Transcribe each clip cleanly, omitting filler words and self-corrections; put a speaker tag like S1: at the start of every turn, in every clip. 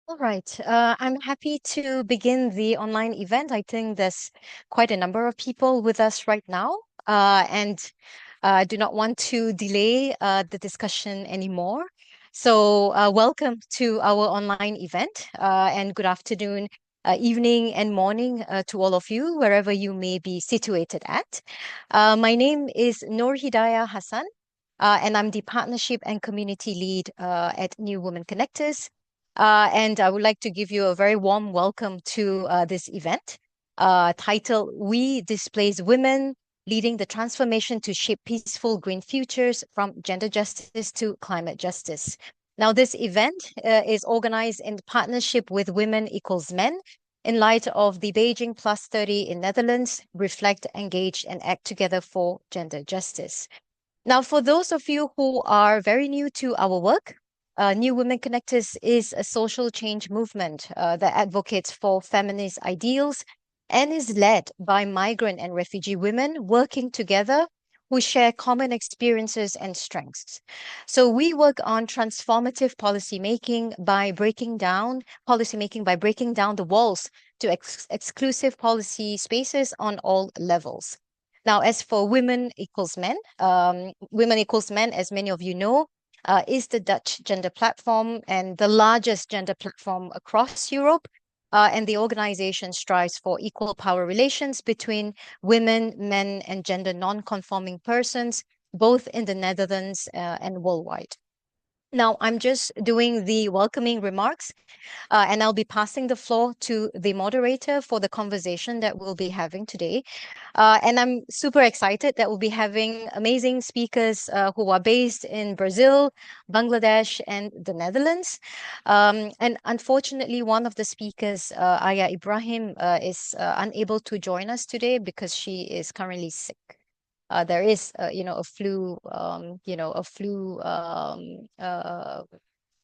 S1: All right. I'm happy to begin the online event. I think there's quite a number of people with us right now, and I do not want to delay the discussion anymore. So, welcome to our online event, and good afternoon, evening, and morning to all of you, wherever you may be situated at. My name is Noor Hidayah Hassan, and I'm the Partnership and Community Lead at New Women Connectors. And I would like to give you a very warm welcome to this event titled We Displaced Women, Leading the Transformation to Shape Peaceful Green Futures from Gender Justice to Climate Justice. Now, this event is organized in partnership with Women Equals Men in light of the Beijing+30 in Netherlands, Reflect, Engage, and Act Together for Gender Justice. Now, for those of you who are very new to our work, New Women Connectors is a social change movement that advocates for feminist ideals and is led by migrant and refugee women working together who share common experiences and strengths. So we work on transformative policymaking by breaking down the walls to exclusive policy spaces on all levels. Now, as for Women Equals Men, as many of you know, is the Dutch gender platform and the largest gender platform across Europe. And the organization strives for equal power relations between women, men, and gender non-conforming persons, both in the Netherlands and worldwide. Now, I'm just doing the welcoming remarks, and I'll be passing the floor to the moderator for the conversation that we'll be having today. And I'm super excited that we'll be having amazing speakers who are based in Brazil, Bangladesh, and the Netherlands. And unfortunately, one of the speakers, Aya Ibrahim, is unable to join us today because she is currently sick. There is, a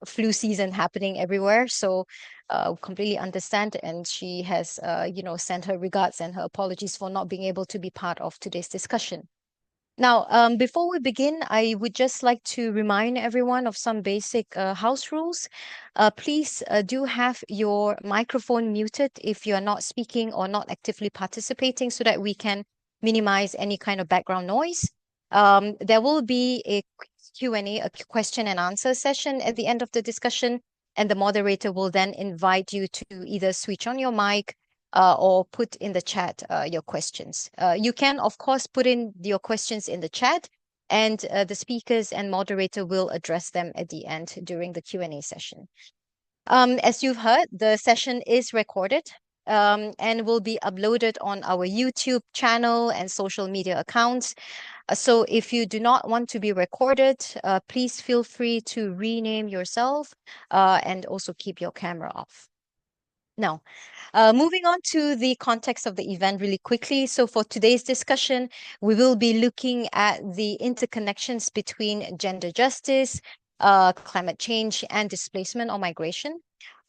S1: flu season happening everywhere. So completely understand. And she has, sent her regards and her apologies for not being able to be part of today's discussion. Now, before we begin, I would just like to remind everyone of some basic house rules. Please do have your microphone muted if you are not speaking or not actively participating so that we can minimize any kind of background noise. There will be a Q&A, a question and answer session at the end of the discussion, and the moderator will then invite you to either switch on your mic or put in the chat your questions. You can, of course, put in your questions in the chat, and the speakers and moderator will address them at the end during the Q&A session. As you've heard, the session is recorded and will be uploaded on our YouTube channel and social media accounts. So if you do not want to be recorded, please feel free to rename yourself and also keep your camera off. Now, moving on to the context of the event really quickly. So for today's discussion, we will be looking at the interconnections between gender justice, climate change, and displacement or migration.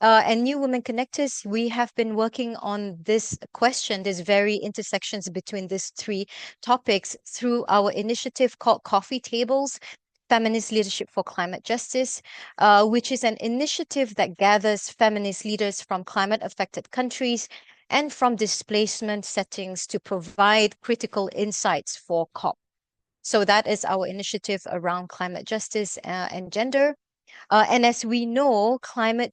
S1: And New Women Connectors, we have been working on this question, these very intersections between these three topics through our initiative called Coffee Tables, Feminist Leadership for Climate Justice, which is an initiative that gathers feminist leaders from climate-affected countries and from displacement settings to provide critical insights for COP. So that is our initiative around climate justice and gender. And as we know, climate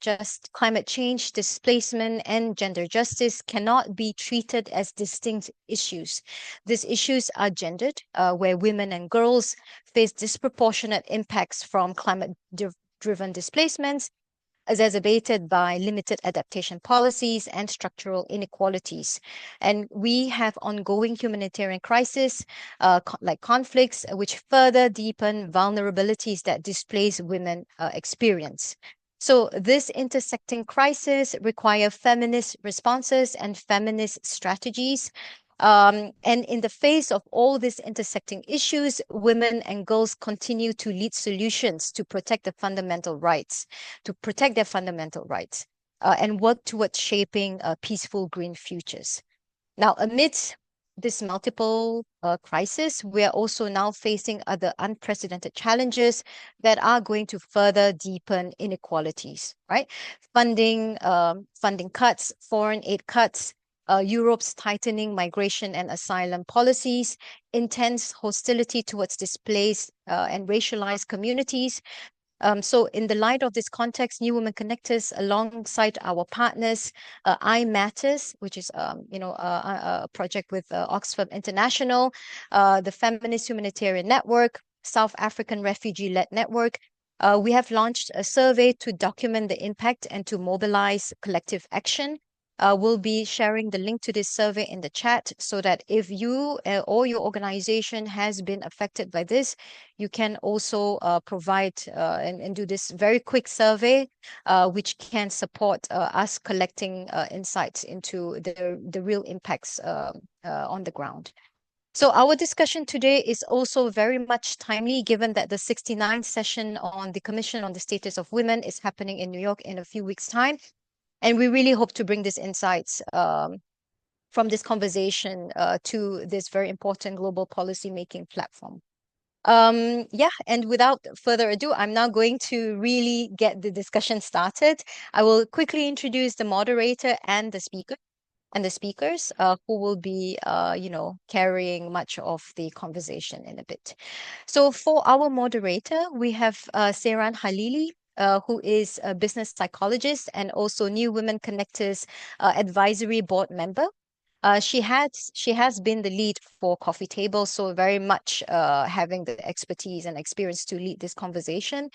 S1: change, displacement, and gender justice cannot be treated as distinct issues. These issues are gendered, where women and girls face disproportionate impacts from climate-driven displacements, exacerbated by limited adaptation policies and structural inequalities. And we have ongoing humanitarian crises, like conflicts, which further deepen vulnerabilities that displaced women experience. So this intersecting crisis require feminist responses and feminist strategies. And in the face of all these intersecting issues, women and girls continue to lead solutions to protect their fundamental rights, and work towards shaping peaceful green futures. Now, amidst this multiple crisis, we are also now facing other unprecedented challenges that are going to further deepen inequalities, right? Funding cuts, foreign aid cuts, Europe's tightening migration and asylum policies, intense hostility towards displaced and racialized communities. So in the light of this context, New Women Connectors, alongside our partners, I Matters, which is a project with Oxfam International, the Feminist Humanitarian Network, South African Refugee-led Network, we have launched a survey to document the impact and to mobilize collective action. We'll be sharing the link to this survey in the chat so that if you or your organization has been affected by this, you can also provide and do this very quick survey, which can support us collecting insights into the real impacts on the ground. So our discussion today is also very much timely, given that the 69th session on the Commission on the Status of Women is happening in New York in a few weeks' time. And we really hope to bring these insights from this conversation to this very important global policy making platform. And without further ado, I'm now going to really get the discussion started. I will quickly introduce the moderator and the speakers who will be, carrying much of the conversation in a bit. So for our moderator, we have Seyran Halili, who is a business psychologist and also New Women Connectors advisory board member. She has been the lead for Coffee Table, so very much having the expertise and experience to lead this conversation.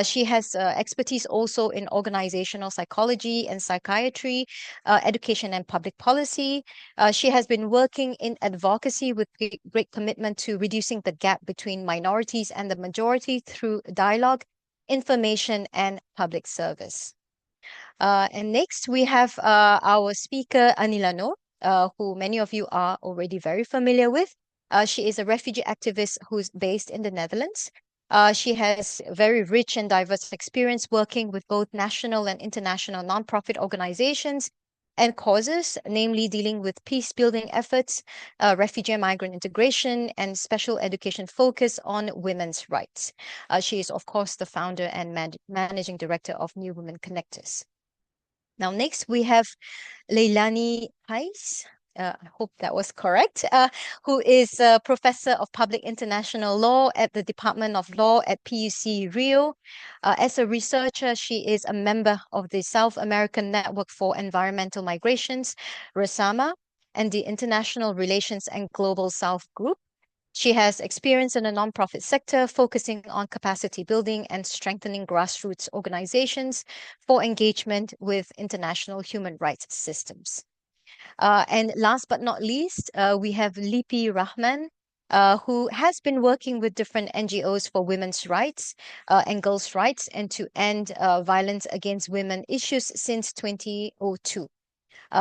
S1: She has expertise also in organizational psychology and psychiatry, education and public policy. She has been working in advocacy with great commitment to reducing the gap between minorities and the majority through dialogue, information, and public service. And next, we have our speaker, Anila Noor, who many of you are already very familiar with. She is a refugee activist who's based in the Netherlands. She has very rich and diverse experience working with both national and international nonprofit organizations and causes, namely dealing with peace-building efforts, refugee and migrant integration, and special education focus on women's rights. She is, of course, the founder and managing director of New Women Connectors. Now, next we have Leilane Reis, I hope that was correct, who is a professor of public international law at the Department of Law at PUC Rio. As a researcher, she is a member of the South American Network for Environmental Migrations, RESAMA, and the International Relations and Global South Group. She has experience in the nonprofit sector, focusing on capacity building and strengthening grassroots organizations for engagement with international human rights systems. And last but not least, we have Lipi Rahman, who has been working with different NGOs for women's rights and girls' rights and to end violence against women issues since 2002.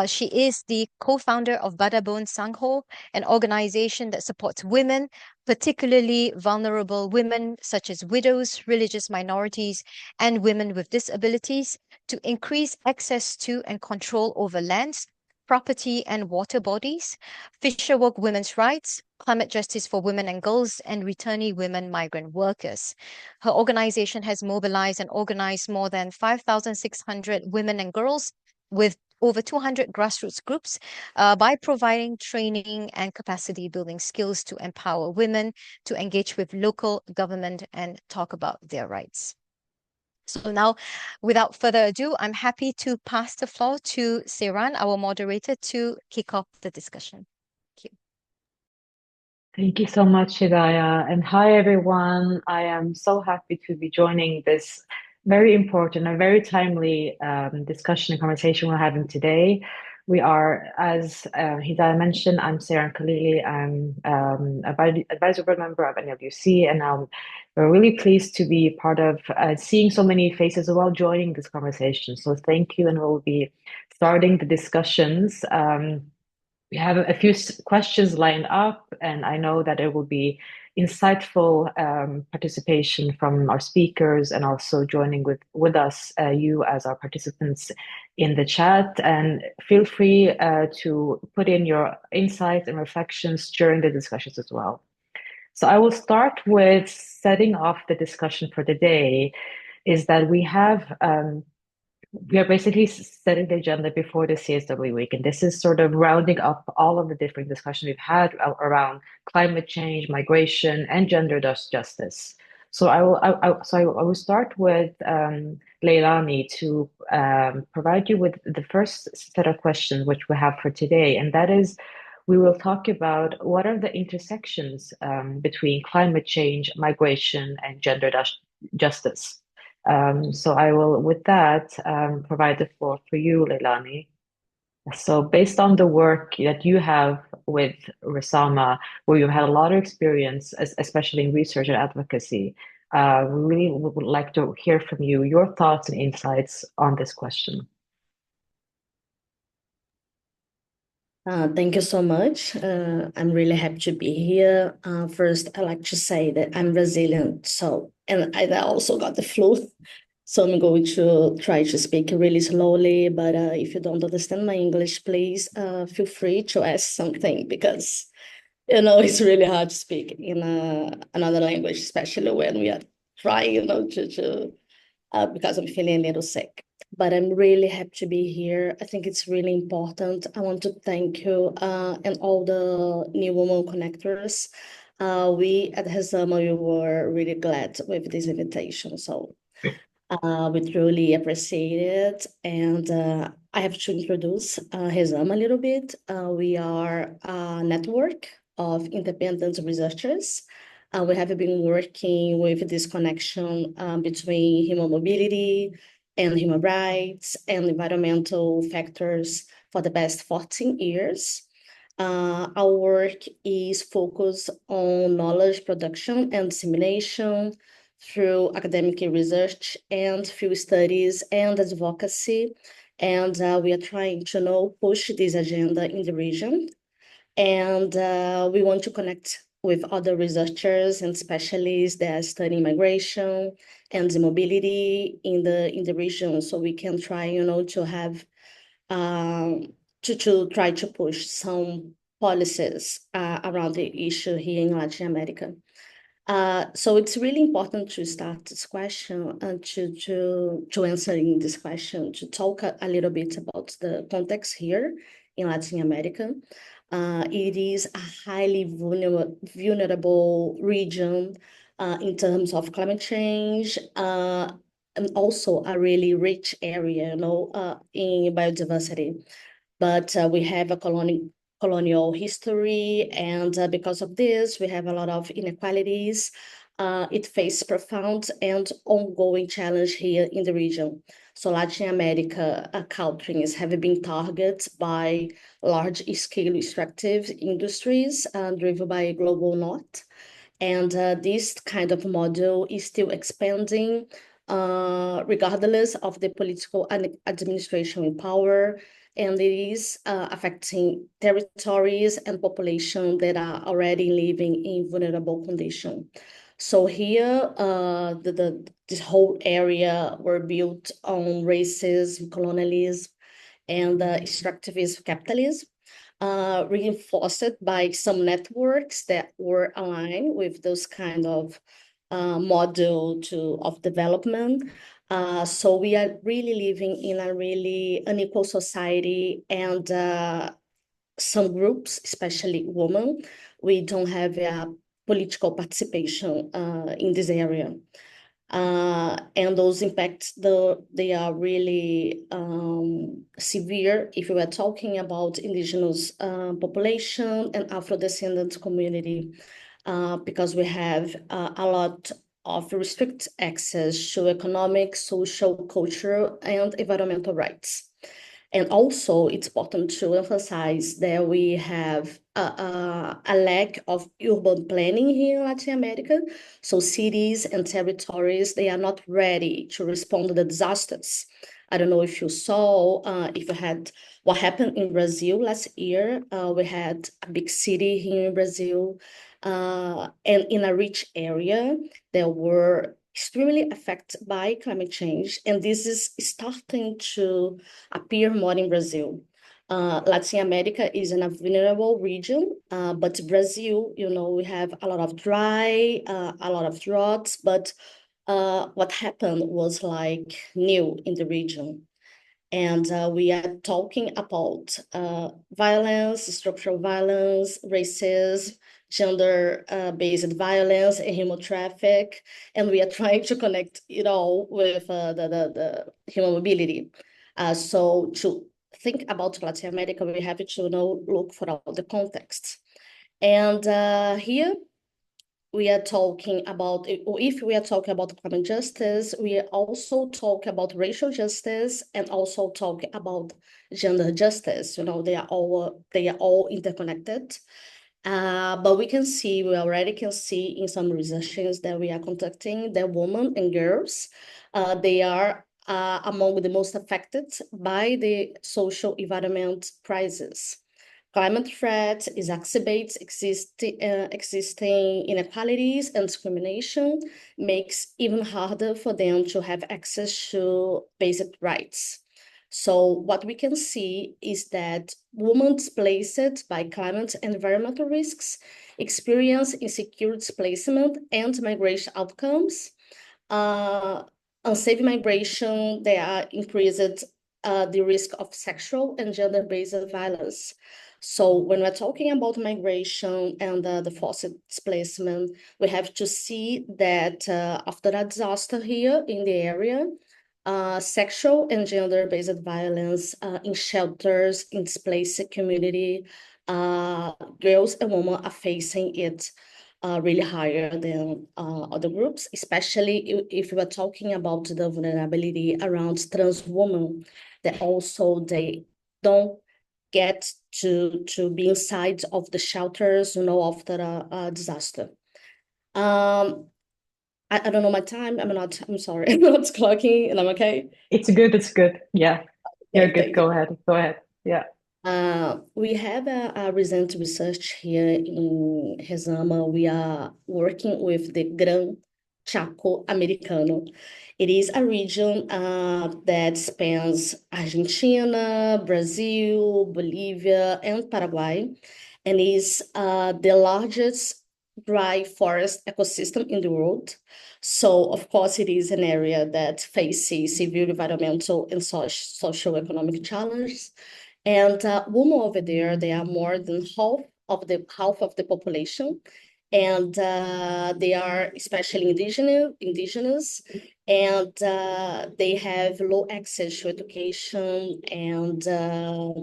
S1: She is the co-founder of Badabon Sangho, an organization that supports women, particularly vulnerable women such as widows, religious minorities, and women with disabilities, to increase access to and control over lands, property, and water bodies, fisherfolk women's rights, climate justice for women and girls, and returnee women migrant workers. Her organization has mobilized and organized more than 5,600 women and girls with over 200 grassroots groups by providing training and capacity building skills to empower women to engage with local government and talk about their rights. So now, without further ado, I'm happy to pass the floor to Seyran, our moderator, to kick off the discussion. Thank you.
S2: Thank you so much, Hidayah. And hi, everyone. I am so happy to be joining this very important and very timely discussion and conversation we're having today. We are, as Hidayah mentioned, I'm Seyran Khalili. I'm advisory board member of NWC, and we're really pleased to be part of seeing so many faces as well joining this conversation. So thank you, and we'll be starting the discussions. We have a few questions lined up, and I know that it will be insightful participation from our speakers, and also joining with us, you as our participants in the chat. And feel free to put in your insights and reflections during the discussions as well. So I will start with setting off the discussion for the day, is that we are basically setting the agenda before the CSW week, and this is sort of rounding up all of the different discussions we've had around climate change, migration, and gender justice. So I will start with Leilane to provide you with the first set of questions which we have for today, and that is, we will talk about what are the intersections between climate change, migration, and gender justice. So I will, with that, provide the floor for you, Leilani. So based on the work that you have with RESAMA, where you've had a lot of experience, especially in research and advocacy, we really would like to hear from you, your thoughts and insights on this question.
S3: Thank you so much. I'm really happy to be here. First, I like to say that I'm Brazilian, and I also got the flu, so I'm going to try to speak really slowly. But if you don't understand my English, please feel free to ask something, because it's really hard to speak in another language, especially when we are trying, because I'm feeling a little sick. But I'm really happy to be here. I think it's really important. I want to thank you and all the new women connectors. We at RESAMA, we were really glad with this invitation. So we truly appreciate it. And I have to introduce RESAMA a little bit. We are a network of independent researchers. We have been working with this connection between human mobility and human rights and environmental factors for the past 14 years. Our work is focused on knowledge production and dissemination through academic research and field studies and advocacy. And we are trying to push this agenda in the region. And we want to connect with other researchers and specialists that are studying migration and mobility in the region, so we can try, to have to try to push some policies around the issue here in Latin America. So it's really important to start this question and to answering this question, to talk a little bit about the context here in Latin America. It is a highly vulnerable region in terms of climate change, and also a really rich area, in biodiversity. But we have a colonial history, and because of this, we have a lot of inequalities. It faces profound and ongoing challenge here in the region. So Latin America countries have been targeted by large-scale extractive industries driven by global north. And this kind of model is still expanding regardless of the political administration in power, and it is affecting territories and population that are already living in vulnerable condition. So here, this whole area were built on racism, colonialism, and extractivist capitalism, reinforced by some networks that were aligned with those kind of model of development. So we are really living in a really unequal society, and some groups, especially women, we don't have a political participation in this area. And those impacts, they are really severe if we are talking about indigenous population and Afro-descendant community, because we have a lot of restrict access to economic, social, cultural, and environmental rights. And also, it's important to emphasize that we have a lack of urban planning here in Latin America. So cities and territories, they are not ready to respond to the disasters. I don't know if you saw, if you had what happened in Brazil last year. We had a big city here in Brazil and in a rich area that were extremely affected by climate change. And this is starting to appear more in Brazil. Latin America is in a vulnerable region, but Brazil, we have a lot of dry, a lot of droughts, but what happened was like new in the region. And we are talking about violence, structural violence, racism, gender-based violence, and human traffic. And we are trying to connect it all with the human mobility. So to think about Latin America, we have to look for all the context. And here we are talking about, if we are talking about climate justice, we also talk about racial justice and also talk about gender justice. They are all interconnected. But we already can see in some researches that we are conducting that women and girls, they are among the most affected by the social environment crisis. Climate threat exacerbates existing inequalities and discrimination, makes even harder for them to have access to basic rights. So what we can see is that women displaced by climate and environmental risks experience insecure displacement and migration outcomes. Unsafe migration, they are increased the risk of sexual and gender-based violence. So when we're talking about migration and the forced displacement, we have to see that after a disaster here in the area, sexual and gender-based violence in shelters, in displaced community, girls and women are facing it really higher than other groups, especially if we're talking about the vulnerability around trans women, that also they don't get to be inside of the shelters, after a disaster. I don't know my time. I'm sorry, I'm not clocking and I'm okay.
S2: It's good. It's good. Yeah, you're
S3: Okay,
S2: good.
S3: thank
S2: Go ahead. Go ahead. Yeah.
S3: We have a recent research here in RESAMA. We are working with the Gran Chaco Americano. It is a region that spans Argentina, Brazil, Bolivia, and Paraguay, and is the largest dry forest ecosystem in the world. So, of course, it is an area that faces severe environmental and socio-economic challenges. And women over there, they are more than half of the population, and they are especially indigenous, and they have low access to education, and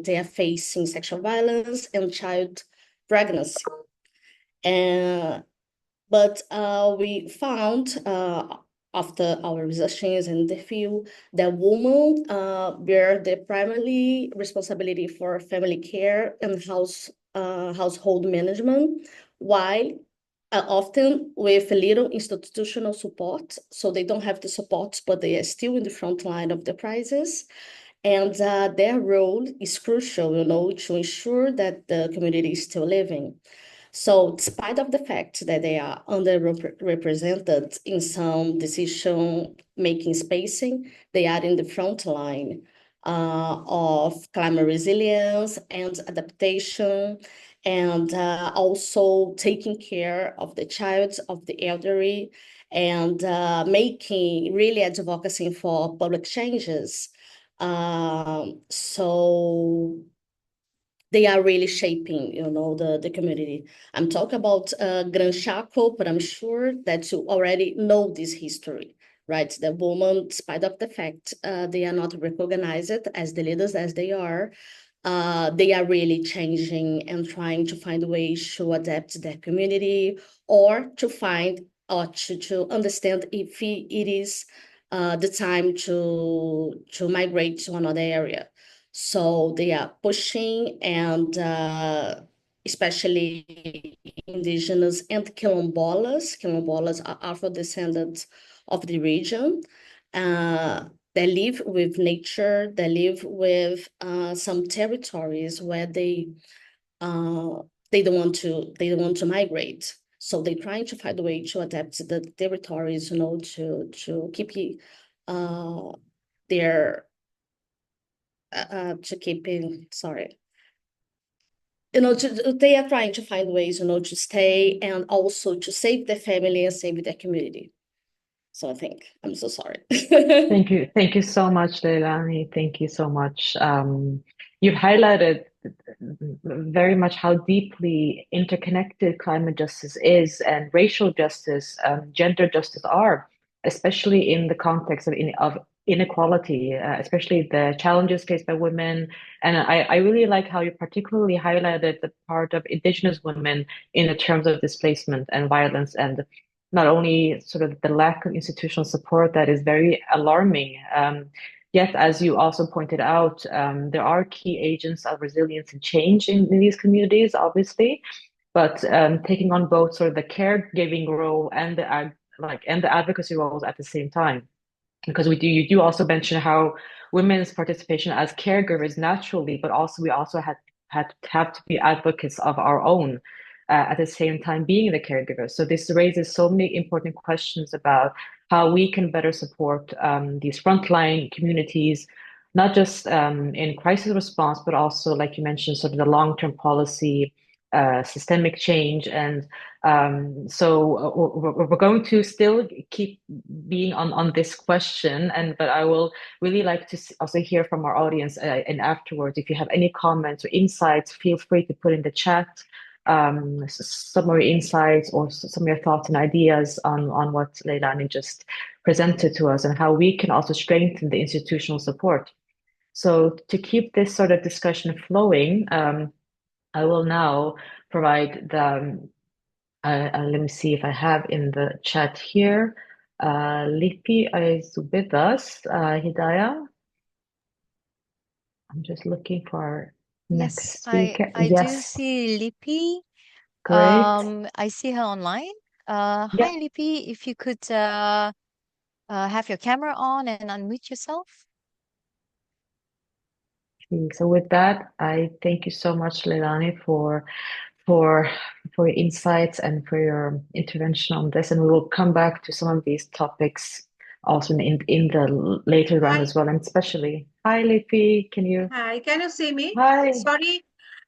S3: they are facing sexual violence and child pregnancy. But we found after our researches in the field that women bear the primary responsibility for family care and household management, while often with little institutional support. So they don't have the support, but they are still in the front line of the crisis. And their role is crucial, to ensure that the community is still living. So despite of the fact that they are underrepresented in some decision-making spacing, they are in the front line of climate resilience and adaptation, and also taking care of the child, of the elderly, and making really advocacy for public changes. So they are really shaping, the community. I'm talking about Gran Chaco, but I'm sure that you already know this history, right? The women, despite of the fact they are not recognized as the leaders as they are really changing and trying to find ways to adapt their community, or to find or to understand if it is the time to migrate to another area. So they are pushing, and especially indigenous and quilombolas. Quilombolas are Afro-descendants of the region. They live with nature. They live with some territories where they don't want to migrate. So they're trying to find a way to adapt the territories, to keep their to keeping sorry. They are trying to find ways, to stay and also to save their family and save their community. So I think I'm so sorry.
S2: Thank you so much, Leilani. Thank you so much. You've highlighted very much how deeply interconnected climate justice is and racial justice, gender justice are, especially in the context of inequality, especially the challenges faced by women. And I really like how you particularly highlighted the part of Indigenous women in the terms of displacement and violence, and not only sort of the lack of institutional support that is very alarming. Yet, as you also pointed out, there are key agents of resilience and change in these communities, obviously, but taking on both sort of the caregiving role and the advocacy roles at the same time. Because you do also mention how women's participation as caregivers naturally, but also we also have to be advocates of our own at the same time being the caregiver. So this raises so many important questions about how we can better support these frontline communities, not just in crisis response, but also, like you mentioned, sort of the long-term policy, systemic change. And we're going to still keep being on this question, but I will really like to also hear from our audience, and afterwards, if you have any comments or insights, feel free to put in the chat some of your insights or some of your thoughts and ideas on what Leilani just presented to us and how we can also strengthen the institutional support. So to keep this sort of discussion flowing, I will now provide let me see if I have in the chat here. Lipi is with us. Hidayah. I'm just looking for our next speaker.
S1: I do
S2: Yes,
S1: see Lipi.
S2: great.
S1: I see her online.
S2: Yeah.
S1: Hi Lipi, if you could have your camera on and unmute yourself.
S2: So with that, I thank you so much, Leilani, for your insights and for your intervention on this. And we will come back to some of these topics also in the later round
S4: Hi,
S2: as well. And especially, hi, Lipi, can you?
S4: hi. Can you see me?
S2: Hi.
S4: Sorry,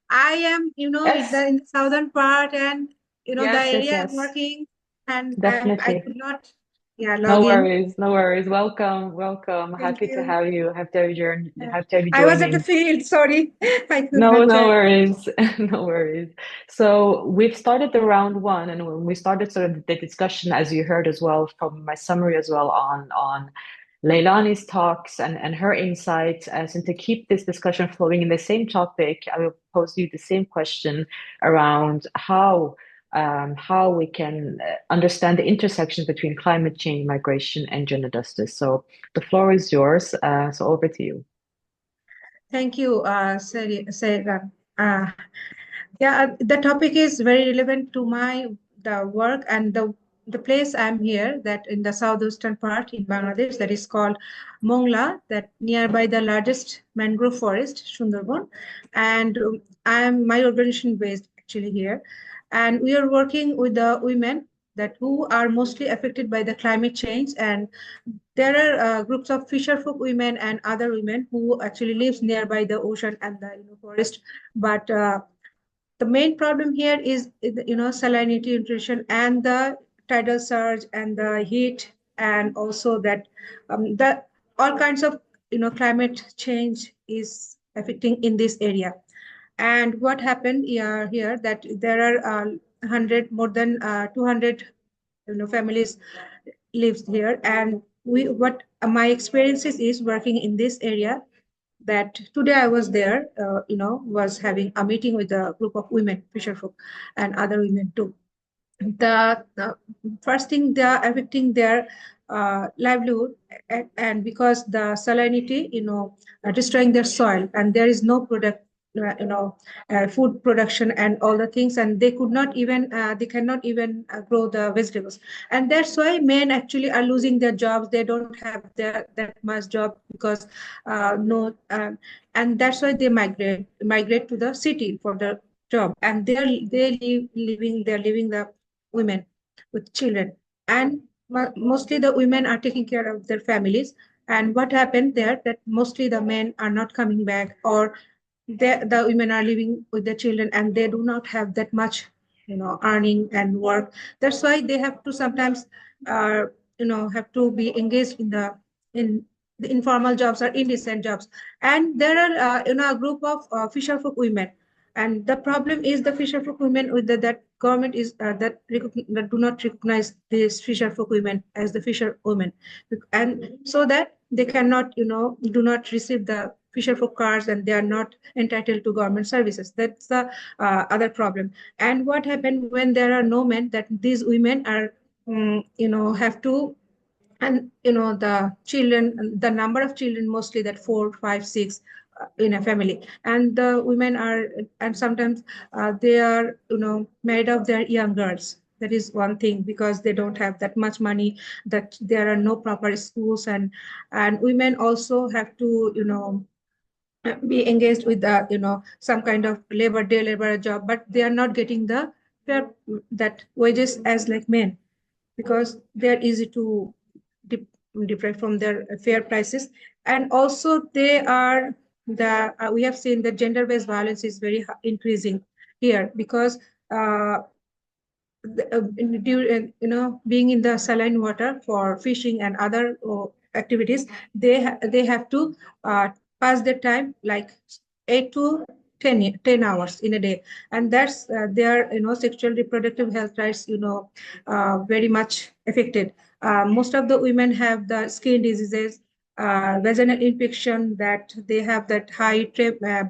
S4: I am, in
S2: Yes,
S4: the southern part, and the
S2: yes, yes,
S4: area I'm
S2: yes,
S4: working, and I
S2: definitely.
S4: could not, yeah, log
S2: No
S4: in.
S2: worries, no worries. Welcome, welcome.
S4: Thank
S2: Happy to
S4: you.
S2: have you.
S4: Uh,
S2: Happy to have you
S4: I was at the
S2: joining.
S4: field. Sorry, I could
S2: No,
S4: not
S2: no
S4: join.
S2: worries. No worries. So we've started the round one, and when we started sort of the discussion, as you heard as well from my summary as well on Leilani's talks and her insights. And to keep this discussion flowing in the same topic, I will pose you the same question around how we can understand the intersections between climate change, migration, and gender justice. So the floor is yours. So over to you.
S4: Thank you, Sarah. Yeah, the topic is very relevant to the work and the place I'm here, that in the southeastern part in Bangladesh, that is called Mongla, that nearby the largest mangrove forest, Sundarban, and my organization based actually here, and we are working with the women that who are mostly affected by the climate change, and there are groups of fisherfolk women and other women who actually lives nearby the ocean and the forest, but the main problem here is salinity nutrition and the tidal surge and the heat, and also that the all kinds of climate change is affecting in this area. And what happened here that there are 100 more than 200 families lives here, and we what my experiences is working in this area, that today I was there, was having a meeting with a group of women, fisherfolk, and other women too. The first thing, they are affecting their livelihood, and because the salinity, destroying their soil, and there is no product, food production and all the things, and they cannot even grow the vegetables, and that's why men actually are losing their jobs. They don't have that much job because no, and that's why they migrate to the city for the job, and they're living the women with children, and mostly the women are taking care of their families. And what happened there, that mostly the men are not coming back, or the women are living with the children and they do not have that much earning and work. That's why they have to sometimes uh, have to be engaged in the informal jobs or indecent jobs. And there are a group of fisherfolk women, and the problem is the fisherfolk women with that government is that do not recognize these fisherfolk women as the fisher women, and so that they cannot do not receive the fisherfolk cards, and they are not entitled to government services. That's the other problem. And what happened when there are no men, that these women are have to, and the children, the number of children, mostly that 4, 5, 6 in a family, and the women are, and sometimes they are married off their young girls. That is one thing, because they don't have that much money, that there are no proper schools. And women also have to be engaged with the some kind of day labor job, but they are not getting the fair that wages as like men, because they're easy to deprive from their fair prices. And also they are we have seen that gender-based violence is very increasing here, because being in the saline water for fishing and other activities, they have to pass their time like 8 to 10 hours in a day. And that's their sexual reproductive health rights very much affected. Most of the women have the skin diseases, vaginal infection, that they have that high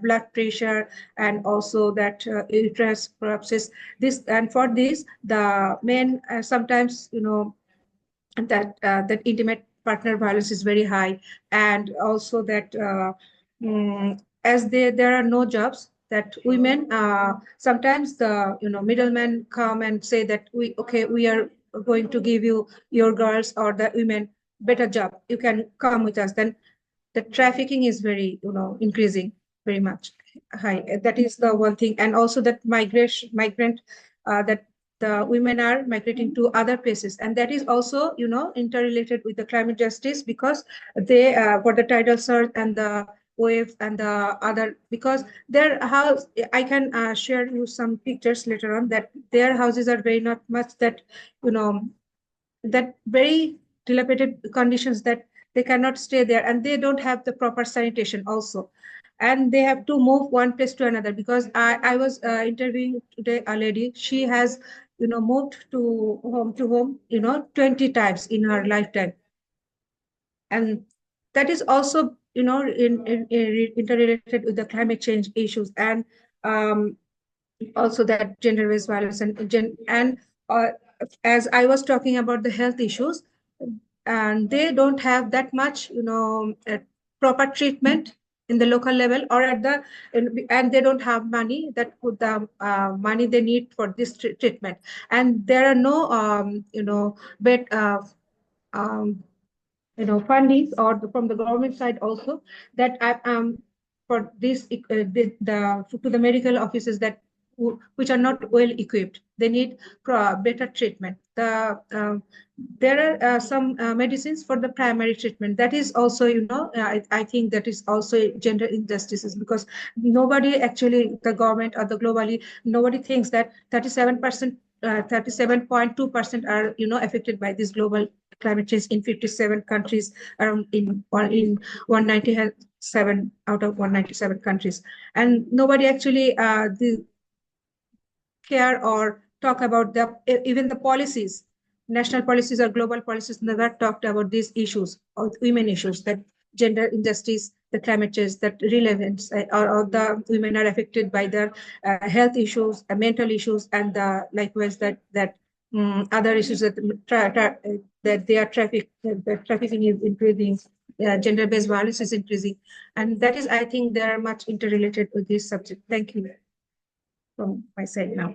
S4: blood pressure, and also that uterus prolapses. This, and for this the men sometimes that intimate partner violence is very high. And also that as there are no jobs, that women sometimes the middlemen come and say that we are going to give you your girls or the women better job, you can come with us. Then the trafficking is very increasing very much high. That is the one thing. And also that migrant that the women are migrating to other places, and that is also interrelated with the climate justice, because they for the tidal surge and the waves and the other, because their house, I can share you some pictures later on, that their houses are very not much that you know that very dilapidated conditions, that they cannot stay there, and they don't have the proper sanitation also. And they have to move one place to another, because I was interviewing today a lady. She has moved to home 20 times in her lifetime. And that is also interrelated with the climate change issues, and um, also that gender-based violence and uh, as I was talking about the health issues, and they don't have that much proper treatment in the local level, or at the and they don't have money, that put the money they need for this treatment. And there are no bed um, fundings, or from the government side also, that for this to the medical offices that which are not well equipped. They need better treatment. There are some medicines for the primary treatment. That is also I think that is also gender injustices, because nobody actually, the government or the globally, nobody thinks that 37%, 37.2% are affected by this global climate change in 57 countries, around in 197 out of 197 countries. And nobody actually care or talk about even the policies, national policies or global policies, never talked about these issues, or women issues, that gender injustice, the climate change, that relevance, or the women are affected by their health issues, mental issues, and likewise that other issues, that they are that trafficking is increasing, gender-based violence is increasing. And that is, I think, they are much interrelated with this subject. Thank you from my side now.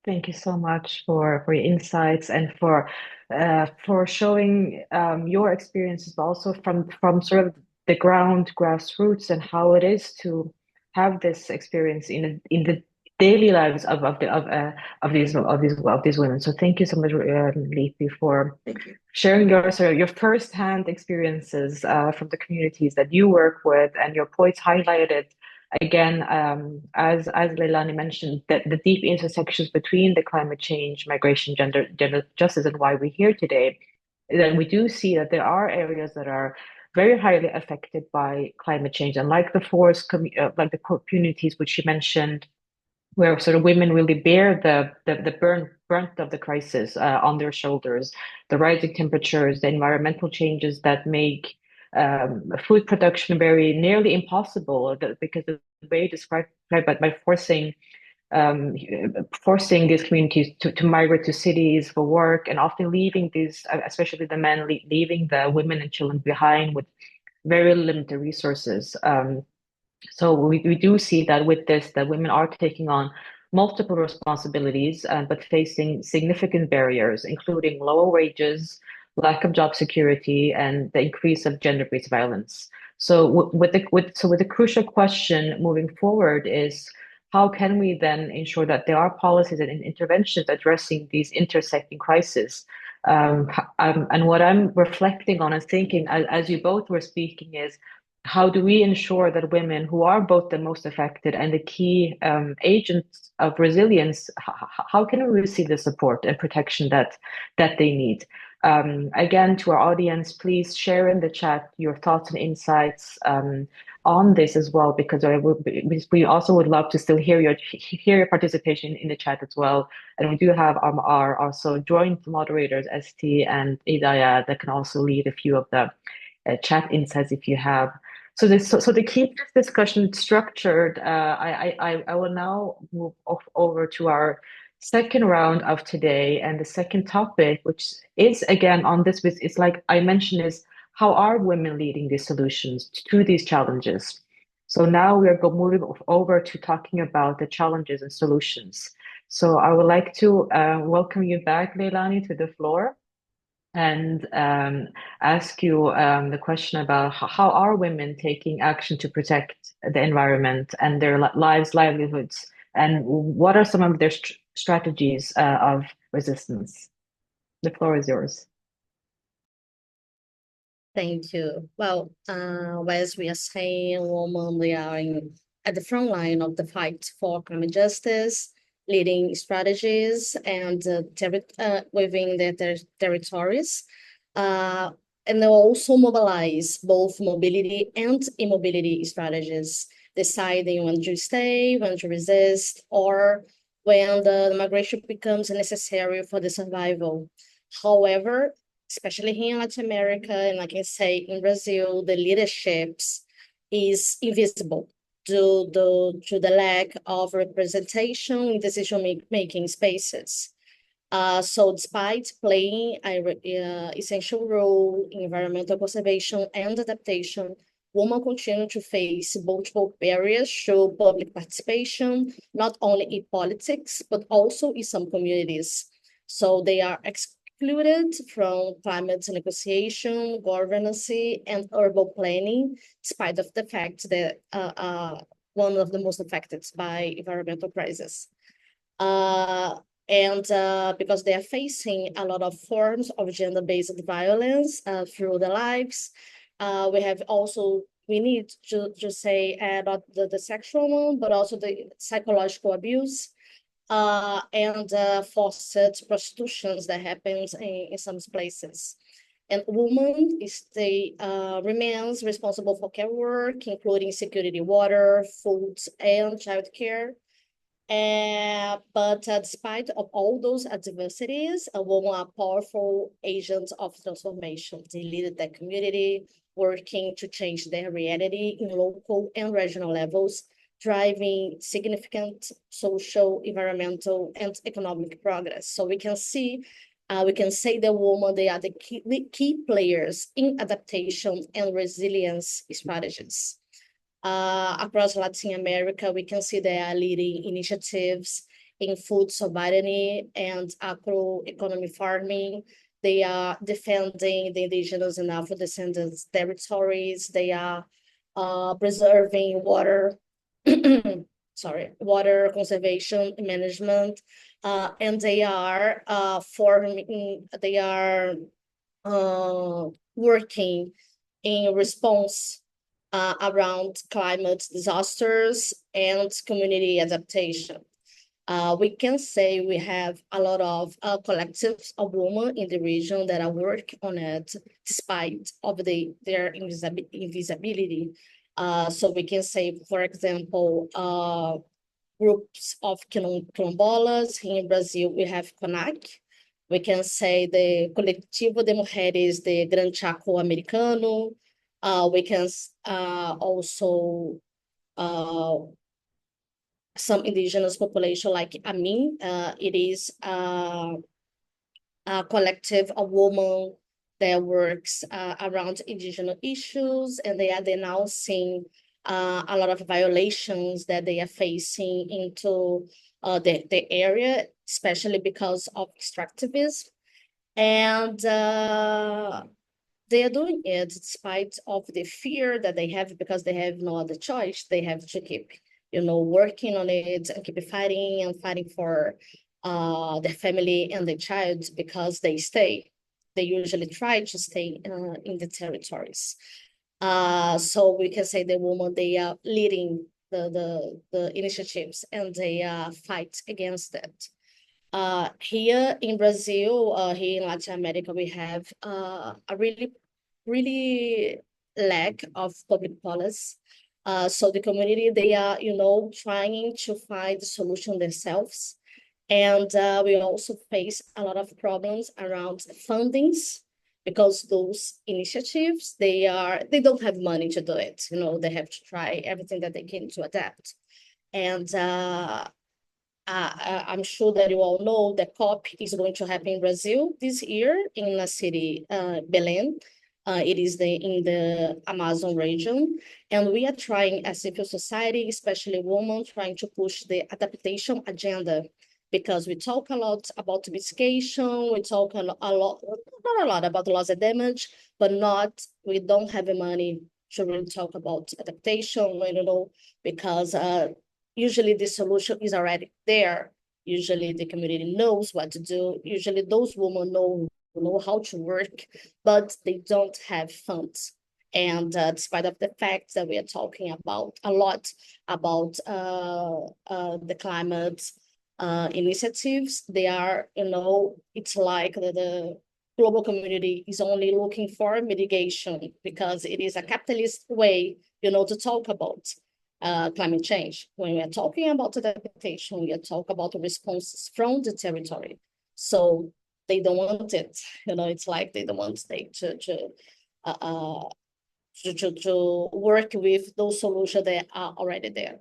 S2: Thank you so much for your insights, and for showing your experiences, but also from sort of the grassroots, and how it is to have this experience in the daily lives of these women. So thank you so much, Lipi, for sharing your firsthand experiences from the communities that you work with, and your points highlighted again, as Leilane mentioned, that the deep intersections between the climate change, migration, gender justice, and why we're here today. Then we do see that there are areas that are very highly affected by climate change, and like the like the communities which you mentioned, where sort of women really bear the brunt of the crisis on their shoulders, the rising temperatures, the environmental changes that make food production very nearly impossible, because the way described by forcing these communities to migrate to cities for work, and often leaving these, especially the men, leaving the women and children behind with very limited resources. So we do see that with this, that women are taking on multiple responsibilities, but facing significant barriers, including lower wages, lack of job security, and the increase of gender-based violence. So with the crucial question moving forward is, how can we then ensure that there are policies and interventions addressing these intersecting crises? And what I'm reflecting on and thinking as you both were speaking is, how do we ensure that women, who are both the most affected and the key agents of resilience, how can we receive the support and protection that they need? Again, to our audience, please share in the chat your thoughts and insights on this as well, because we also would love to still hear your participation in the chat as well. And we do have our also joint moderators, ST and Idaya, that can also lead a few of the chat insights if you have. So to keep this discussion structured, I will now move over to our second round of today, and the second topic, which is again on this, it's like I mentioned, is how are women leading these solutions to these challenges? So now we are moving over to talking about the challenges and solutions. So I would like to welcome you back, Leilane, to the floor, and ask you the question about how are women taking action to protect the environment and their livelihoods, and what are some of their strategies of resistance? The floor is yours.
S3: Thank you. Well, as we are saying, women, they are at the front line of the fight for climate justice, leading strategies and within their territories. And they also mobilize both mobility and immobility strategies, deciding when to stay, when to resist, or when the migration becomes necessary for the survival. However, especially here in Latin America, and I can say in Brazil, the leaderships is invisible due to the lack of representation in decision-making spaces. So despite playing an essential role in environmental conservation and adaptation, women continue to face multiple barriers through public participation, not only in politics, but also in some communities. So they are excluded from climate negotiation, governance, and urban planning, despite of the fact that one of the most affected by environmental crisis. And because they are facing a lot of forms of gender-based violence through their lives, we need to say not the sexual one, but also the psychological abuse and forced prostitutions that happens in some places. And women remains responsible for care work, including security, water, food, and childcare. But despite of all those adversities, women are powerful agents of transformation. They lead their community, working to change their reality in local and regional levels, driving significant social, environmental, and economic progress. So we can say that women, they are the key players in adaptation and resilience strategies. Across Latin America, we can see they are leading initiatives in food sovereignty and agroeconomy farming. They are defending the indigenous and Afro-descendants territories. They are preserving water water conservation management, and they are working in response around climate disasters and community adaptation. We can say we have a lot of collectives of women in the region that are working on it despite of their invisibility. So we can say, for example, groups of quilombolas. Here in Brazil, we have CONAC. We can say the Coletivo de Mulheres de Gran Chaco Americano. We can also some indigenous population like Amin. It is a collective of women that works around indigenous issues, and they are denouncing a lot of violations that they are facing into the area, especially because of extractivism. And they are doing it despite of the fear that they have, because they have no other choice. They have to keep, working on it and keep fighting for their family and their child, because they usually try to stay in the territories. So we can say the women, they are leading the initiatives, and they fight against it. Here in Brazil, here in Latin America, we have a really lack of public policy. So the community, they are, trying to find the solution themselves. And we also face a lot of problems around fundings, because those initiatives, they don't have money to do it. They have to try everything that they can to adapt. And I'm sure that you all know that COP is going to happen in Brazil this year in the city, Belém. It is in the Amazon region. And we are trying as civil society, especially women, trying to push the adaptation agenda, because we talk a lot about mitigation, we talk not a lot about loss and damage, but we don't have the money to really talk about adaptation, because usually the solution is already there. Usually the community knows what to do. Usually those women know how to work, but they don't have funds. And despite of the fact that we are talking a lot about the climate initiatives, they are, it's like the global community is only looking for mitigation, because it is a capitalist way, to talk about climate change. When we are talking about adaptation, we are talking about the responses from the territory. So they don't want it. It's like they don't want state to work with those solutions that are already there.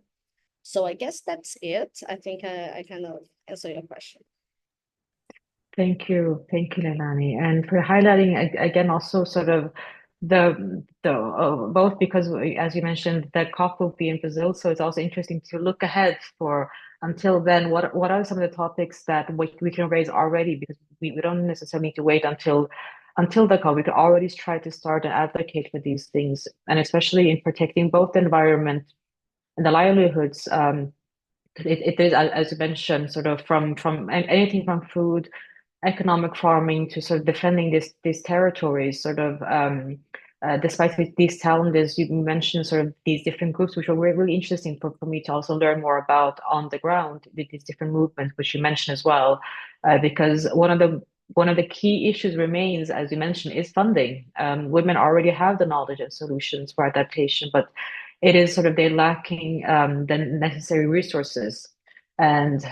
S3: So I guess that's it. I think I kind of answer your question.
S2: Thank you, Leilane, and for highlighting again also sort of the both, because as you mentioned that COP will be in Brazil, so it's also interesting to look ahead for until then. What are some of the topics that we can raise already, because we don't necessarily need to wait until the COP. We could already try to start and advocate for these things, and especially in protecting both the environment and the livelihoods. It is, as you mentioned, sort of from anything from food, economic farming, to sort of defending these territories, sort of despite these challenges. You mentioned sort of these different groups, which are really interesting for me to also learn more about on the ground, with these different movements, which you mentioned as well, because one of the key issues remains, as you mentioned, is funding. Women already have the knowledge and solutions for adaptation, but it is sort of they're lacking the necessary resources. And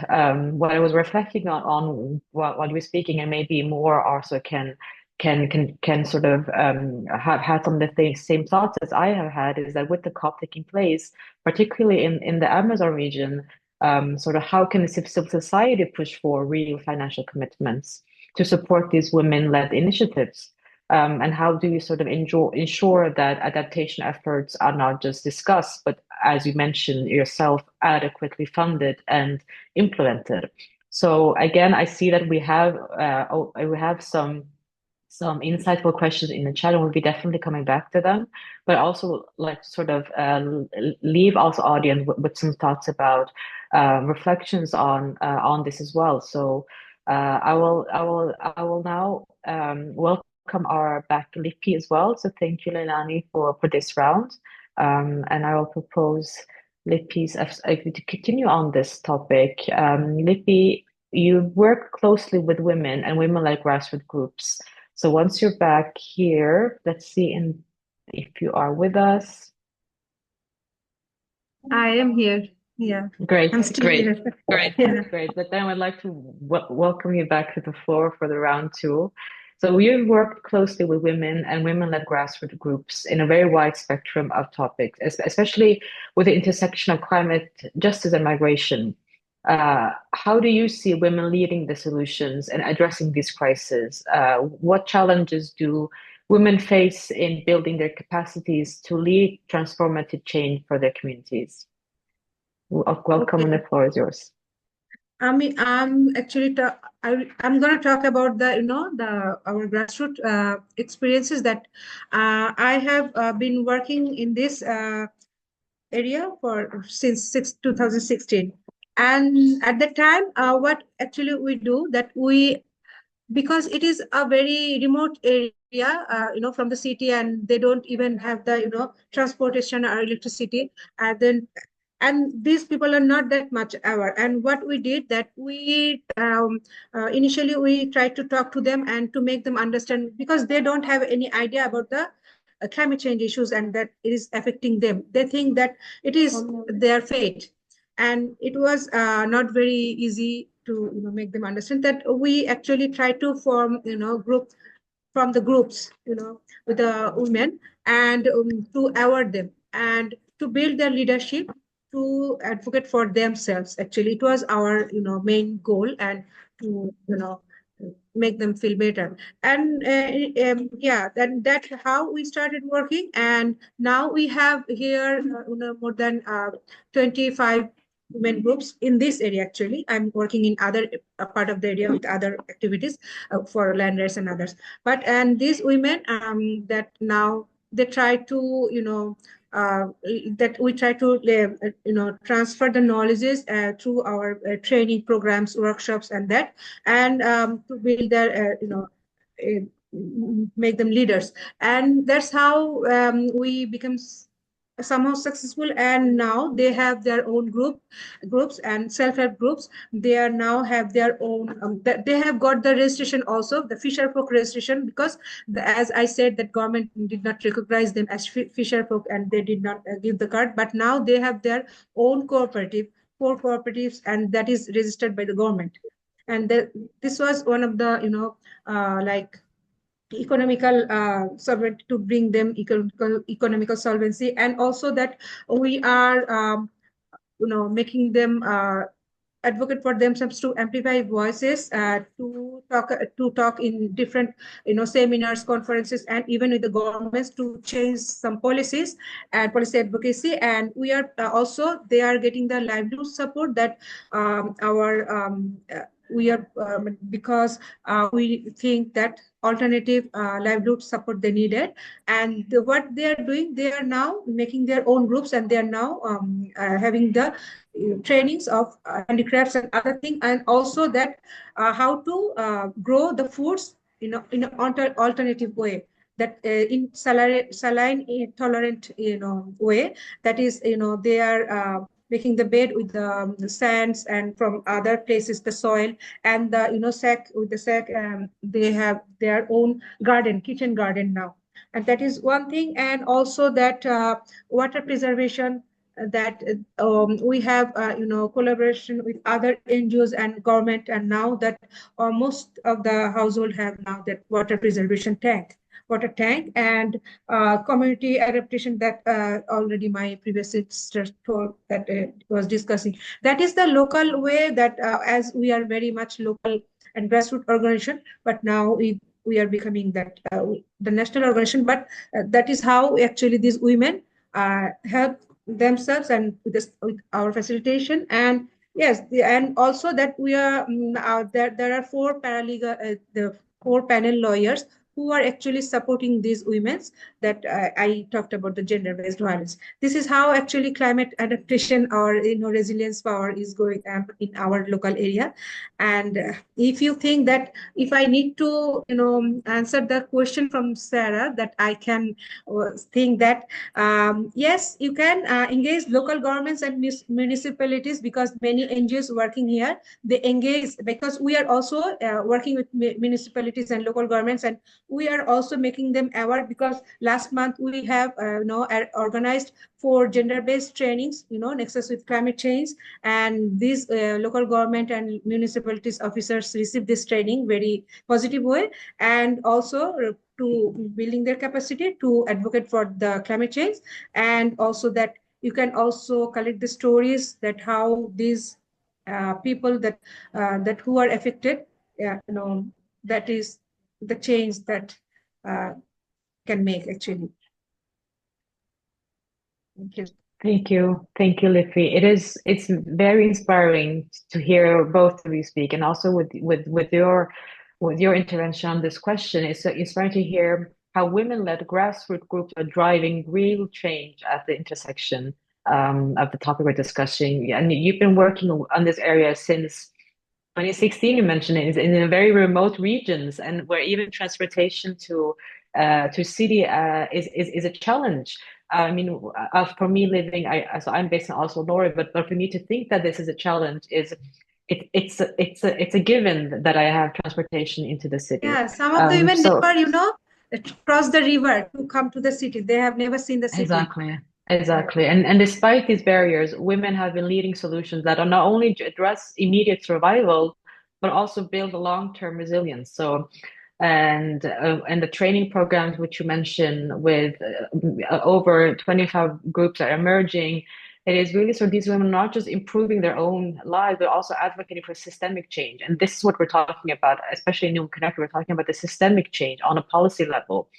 S2: what I was reflecting on while you were speaking, and maybe more also can sort of have had some of the same thoughts as I have had, is that with the COP taking place, particularly in the Amazon region, sort of how can the civil society push for real financial commitments to support these women-led initiatives? And how do you sort of ensure that adaptation efforts are not just discussed, but, as you mentioned yourself, adequately funded and implemented? So again, I see that we have some insightful questions in the chat, and we'll be definitely coming back to them. But also, like, sort of leave also audience with some thoughts about reflections on this as well. So I will now welcome our back Lipi as well. So thank you, Leilane, for this round. And I will propose Lipi's to continue on this topic. Lipi, you work closely with women and women-led grassroots groups. So once you're back here, let's see if you are with us.
S4: I am here. Yeah.
S2: Great,
S4: I'm still
S2: great,
S4: here.
S2: great,
S4: Yeah.
S2: great. But then I'd like to welcome you back to the floor for the round two. So you've worked closely with women and women-led grassroots groups in a very wide spectrum of topics, especially with the intersection of climate justice and migration. How do you see women leading the solutions and addressing these crises? What challenges do women face in building their capacities to lead transformative change for their communities? Welcome, and the floor is yours.
S4: I mean, I'm actually I'm going to talk about our grassroots experiences that I have been working in this area since 2016. And at the time, what actually we do that because it is a very remote area, from the city, and they don't even have the, transportation or electricity. And these people are not that much aware. And what we did that we initially we tried to talk to them and to make them understand, because they don't have any idea about the climate change issues and that it is affecting them. They think that it is their fate, and it was not very easy to make them understand that we actually try to form group from the groups with the women, and to award them and to build their leadership, to advocate for themselves. Actually, it was our main goal, and to make them feel better. And yeah, that's how we started working. And now we have here more than 25 women groups in this area. Actually, I'm working in other part of the area with other activities for land rights and others. And these women that now they try to that we try to transfer the knowledges through our training programs, workshops, and that, and to build their make them leaders. And that's how we become somehow successful. And now they have their own groups and self-help groups. They are now have their own they have got the registration also, the fisher folk registration, because as I said, that government did not recognize them as fisher folk, and they did not give the card. But now they have their own cooperative, 4 cooperatives, and that is registered by the government. And this was one of the like economical solvent, to bring them economical solvency. And also that we are making them advocate for themselves, to amplify voices, to talk in different seminars, conferences, and even with the governments, to change some policies and policy advocacy. And we are also, they are getting the livelihood support that our we are because we think that alternative livelihood support they needed. And what they are doing, they are now making their own groups, and they are now having the trainings of handicrafts and other things, and also that how to grow the foods in an alternative way, that in saline tolerant way. That is, they are making the bed with the sands, and from other places the soil, and the sack with the sack. They have their own garden, kitchen garden now. And that is one thing. And also that water preservation, that we have collaboration with other NGOs and government. And now that most of the household have now that water preservation water tank, and community adaptation, that already my previous sister told, that was discussing. That is the local way, that as we are very much local and grassroots organization, but now we are becoming that the national organization. But that is how actually these women help themselves, and with our facilitation. And yes, and also that we are there are 4 paralegal the 4 panel lawyers who are actually supporting these women that I talked about, the gender-based violence. This is how actually climate adaptation or resilience power is going in our local area. And if you think that if I need to answer the question from Sarah, that I can think that yes, you can engage local governments and municipalities, because many NGOs working here, they engage, because we are also working with municipalities and local governments, and we are also making them aware, because last month we have organized for gender-based trainings, nexus with climate change, and these local government and municipalities officers receive this training very positive way, and also to building their capacity to advocate for the climate change. And also that you can also collect the stories that how these people that who are affected, that is the change that uh, can make actually. Thank you.
S2: Thank you. Thank you, Lipi. It's very inspiring to hear both of you speak, and also with your intervention on this question. It's inspiring to hear how women-led grassroots groups are driving real change at the intersection of the topic we're discussing. And you've been working on this area since 2016. You mentioned it, in the very remote regions, and where even transportation to city is a challenge. I mean, for me living, so I'm based in Oslo, Norway, but for me to think that this is a challenge it's a given that I have transportation into the city.
S4: Yeah, some of the women never, cross the river to come to the city. They have never seen the city.
S2: Exactly. And despite these barriers, women have been leading solutions that are not only to address immediate survival, but also build long-term resilience. So, and the training programs which you mentioned, with over 25 groups are emerging, it is really so these women are not just improving their own lives, but also advocating for systemic change. And this is what we're talking about, especially in New Connect. We're talking about the systemic change on a policy level.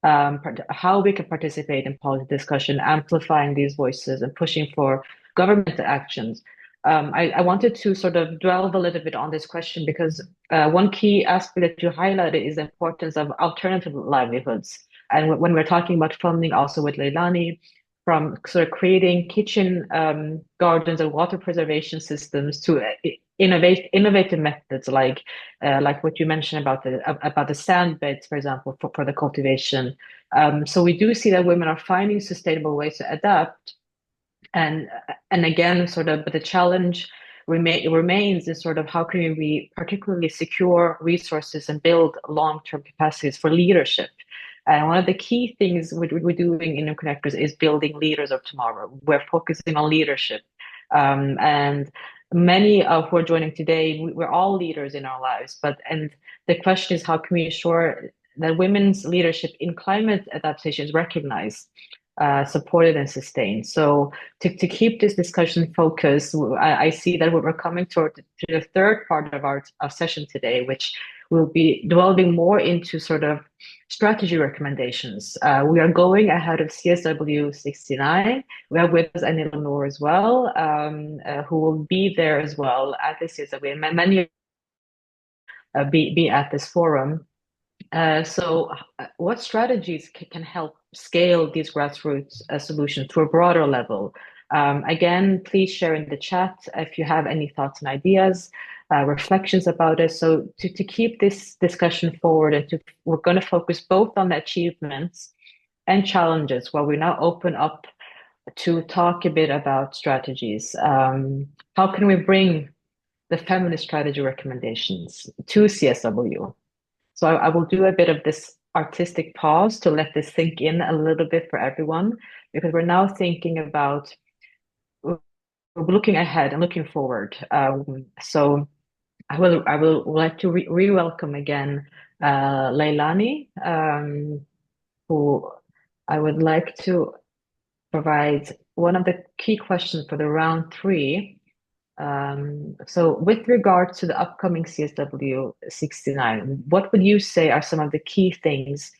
S2: How we can participate in policy discussion, amplifying these voices and pushing for government actions. I wanted to sort of delve a little bit on this question, because one key aspect that you highlighted is the importance of alternative livelihoods. And when we're talking about funding, also with Leilane, from sort of creating kitchen gardens and water preservation systems to innovative methods like what you mentioned about the sand beds, for example, for the cultivation. So we do see that women are finding sustainable ways to adapt, and again, sort of, but the challenge remains is sort of how can we particularly secure resources and build long-term capacities for leadership. And one of the key things we're doing in New Connectors is building leaders of tomorrow. We're focusing on leadership. And many of who are joining today, we're all leaders in our lives. And the question is, how can we ensure that women's leadership in climate adaptation is recognized, supported, and sustained? So to keep this discussion focused, I see that we're coming to the third part of our session today, which will be delving more into sort of strategy recommendations. We are going ahead of CSW 69. We have with us Anila Noor as well, who will be there as well at the CSW, and many be at this forum. So what strategies can help scale these grassroots solutions to a broader level? Again, please share in the chat if you have any thoughts and ideas, reflections about it. So to keep this discussion forward, and we're going to focus both on the achievements and challenges, while we now open up to talk a bit about strategies. How can we bring the feminist strategy recommendations to CSW? So I will do a bit of this artistic pause to let this sink in a little bit for everyone, because we're now thinking about, we're looking ahead and looking forward. So I will like to re-welcome again Leilane, who I would like to provide one of the key questions for the round 3. So with regard to the upcoming CSW 69, what would you say are some of the key things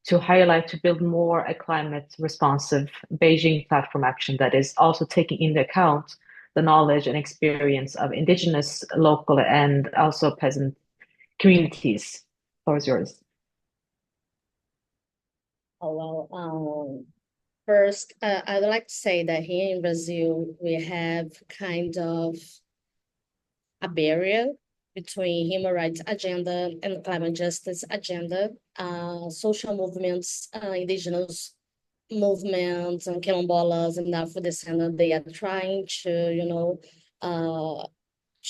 S2: to highlight to build more a climate responsive Beijing platform action that is also taking into account the knowledge and experience of indigenous, local, and also peasant communities? The floor is yours.
S3: Oh, well, first, I'd like to say that here in Brazil, we have kind of a barrier between human rights agenda and climate justice agenda. Social movements, indigenous movements and quilombolas and Afro-descendants, they are trying to,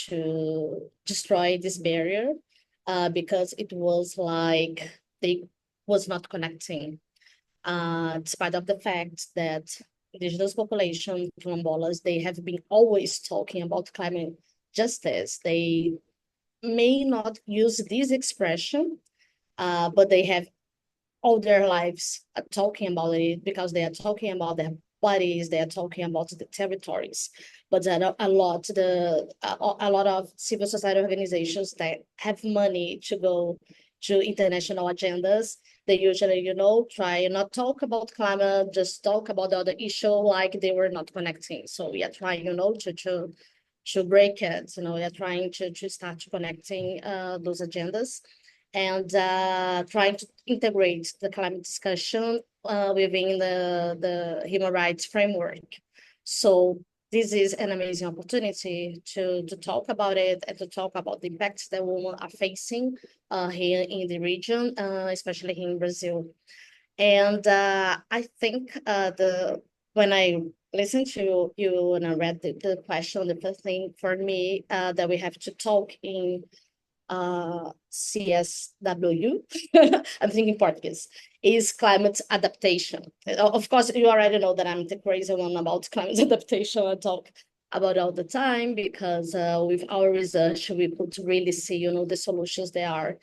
S3: to destroy this barrier because it was like they was not connecting despite of the fact that indigenous population, quilombolas, they have been always talking about climate justice. They may not use this expression, but they have all their lives talking about it because they are talking about their bodies, they are talking about the territories. But there are a lot of civil society organizations that have money to go to international agendas. They usually, try not talk about climate, just talk about the other issue like they were not connecting. So we are trying, to break it. We are trying to start connecting those agendas and trying to integrate the climate discussion within the human rights framework. So this is an amazing opportunity to talk about it and to talk about the impacts that women are facing here in the region, especially here in Brazil. And I think when I listened to you and I read the question, the first thing for me that we have to talk in CSW, I'm thinking Portuguese, is climate adaptation. Of course, you already know that I'm the crazy one about climate adaptation. I talk about all the time because with our research, we could really see, the solutions there are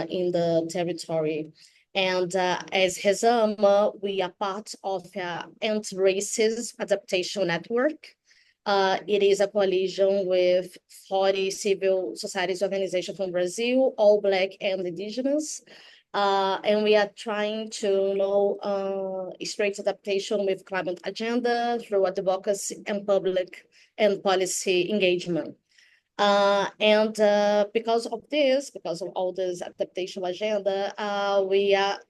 S3: in the territory. And as RESAMA, we are part of anti-racist adaptation network. It is a coalition with 40 civil societies organizations from Brazil, all Black and Indigenous. And we are trying to straight adaptation with climate agenda through advocacy and public and policy engagement. And because of all this adaptation agenda, we are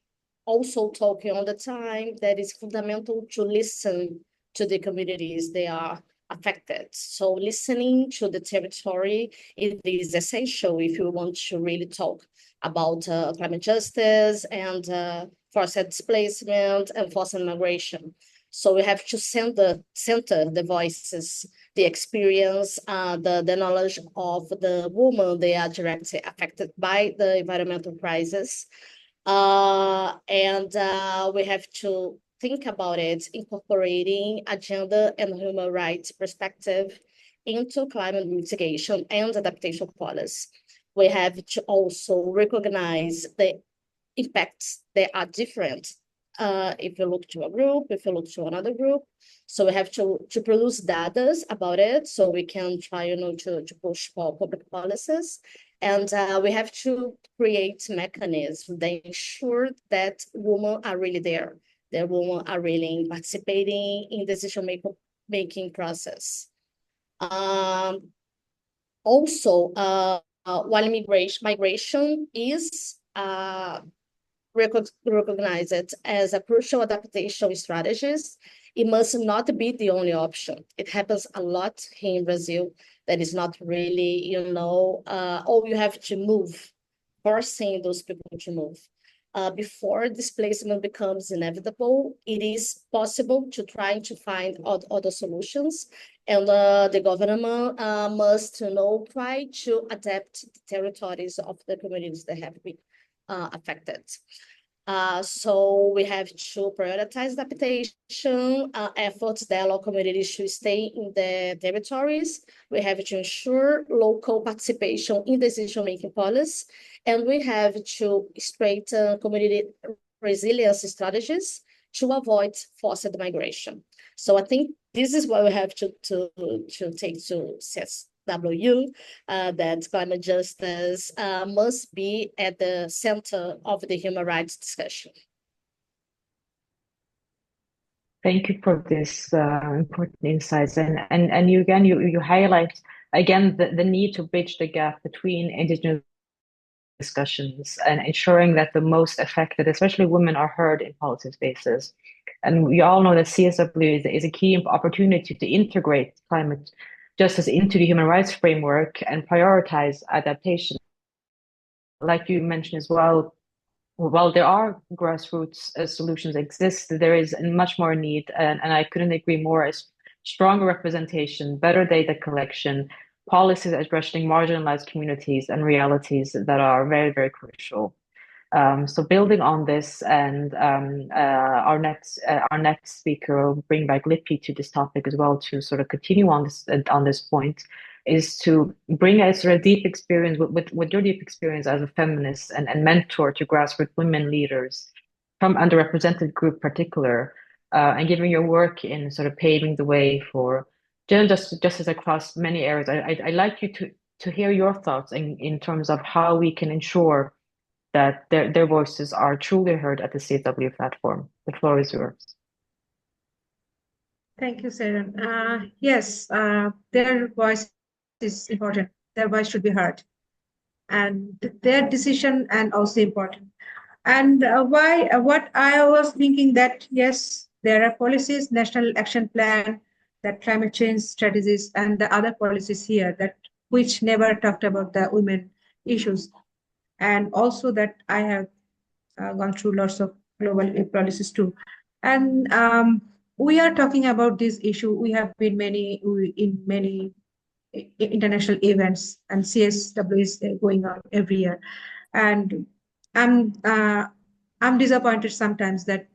S3: also talking all the time that it's fundamental to listen to the communities they are affected. So listening to the territory, it is essential if you want to really talk about climate justice and forced displacement and forced migration. So we have to center the voices, the experience, the knowledge of the women they are directly affected by the environmental crisis. And we have to think about it, incorporating agenda and human rights perspective into climate mitigation and adaptation policy. We have to also recognize the impacts that are different if you look to a group, if you look to another group. So we have to produce data about it so we can try, to push for public policies. And we have to create mechanisms that ensure that women are really there, that women are really participating in decision-making process. Also, while migration is recognized as a crucial adaptation strategist, it must not be the only option. It happens a lot here in Brazil that is not really, oh, you have to move, forcing those people to move. Before displacement becomes inevitable, it is possible to try to find other solutions. And the government must, try to adapt the territories of the communities that have been affected. So we have to prioritize adaptation efforts that allow communities to stay in the territories. We have to ensure local participation in decision-making policy, and we have to strengthen community resilience strategies to avoid forced migration. So I think this is what we have to take to CSW, that climate justice must be at the center of the human rights discussion.
S2: Thank you for this important insights. And you again, you highlight again the need to bridge the gap between indigenous discussions and ensuring that the most affected, especially women, are heard in policy spaces. And we all know that CSW is a key opportunity to integrate climate justice into the human rights framework and prioritize adaptation. Like you mentioned as well, while there are grassroots solutions exist, there is much more need, and I couldn't agree more. As stronger representation, better data collection, policies addressing marginalized communities and realities that are very, very crucial. So building on this, and our next speaker will bring back Lipi to this topic as well to sort of continue on this point, is to bring a sort of deep experience with your deep experience as a feminist and mentor to grassroots women leaders from underrepresented group particular, and giving your work in sort of paving the way for gender justice across many areas. I'd like you to hear your thoughts in terms of how we can ensure that their voices are truly heard at the CSW platform. The floor is yours.
S4: Thank you, Sarah. Yes, their voice is important. Their voice should be heard, and their decision and also important. And what I was thinking that yes, there are policies, national action plan, that climate change strategies, and the other policies here that which never talked about the women issues, and also that I have gone through lots of global policies too. And we are talking about this issue. We have been in many international events, and CSW is going on every year. And I'm disappointed sometimes that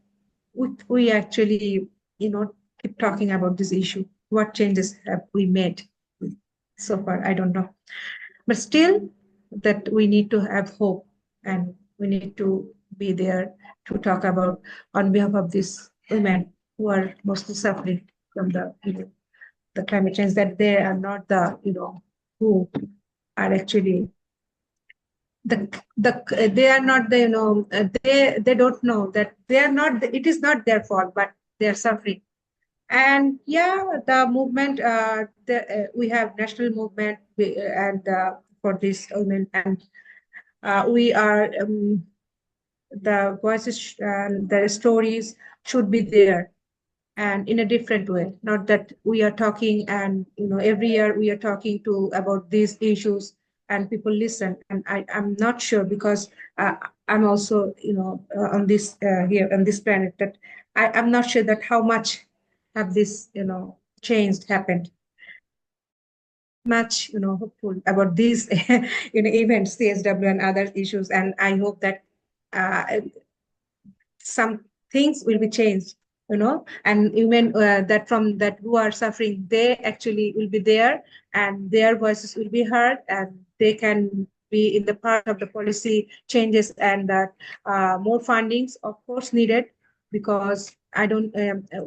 S4: we actually, keep talking about this issue. What changes have we made so far? I don't know. But still, that we need to have hope, and we need to be there to talk about on behalf of these women who are mostly suffering from the climate change, that they are not the who are actually they are not the they don't know that they are not it is not their fault, but they are suffering. And the movement, we have national movement and for these women, and we are the voices, the stories should be there, and in a different way. Not that we are talking, and every year we are talking about these issues, and people listen. And I'm not sure, because I'm also on this here on this planet, that I'm not sure that how much have this changed happened. Much hopeful about these events, CSW and other issues, and I hope that some things will be changed, and women that who are suffering, they actually will be there, and their voices will be heard, and they can be in the part of the policy changes, and that more fundings of course needed, because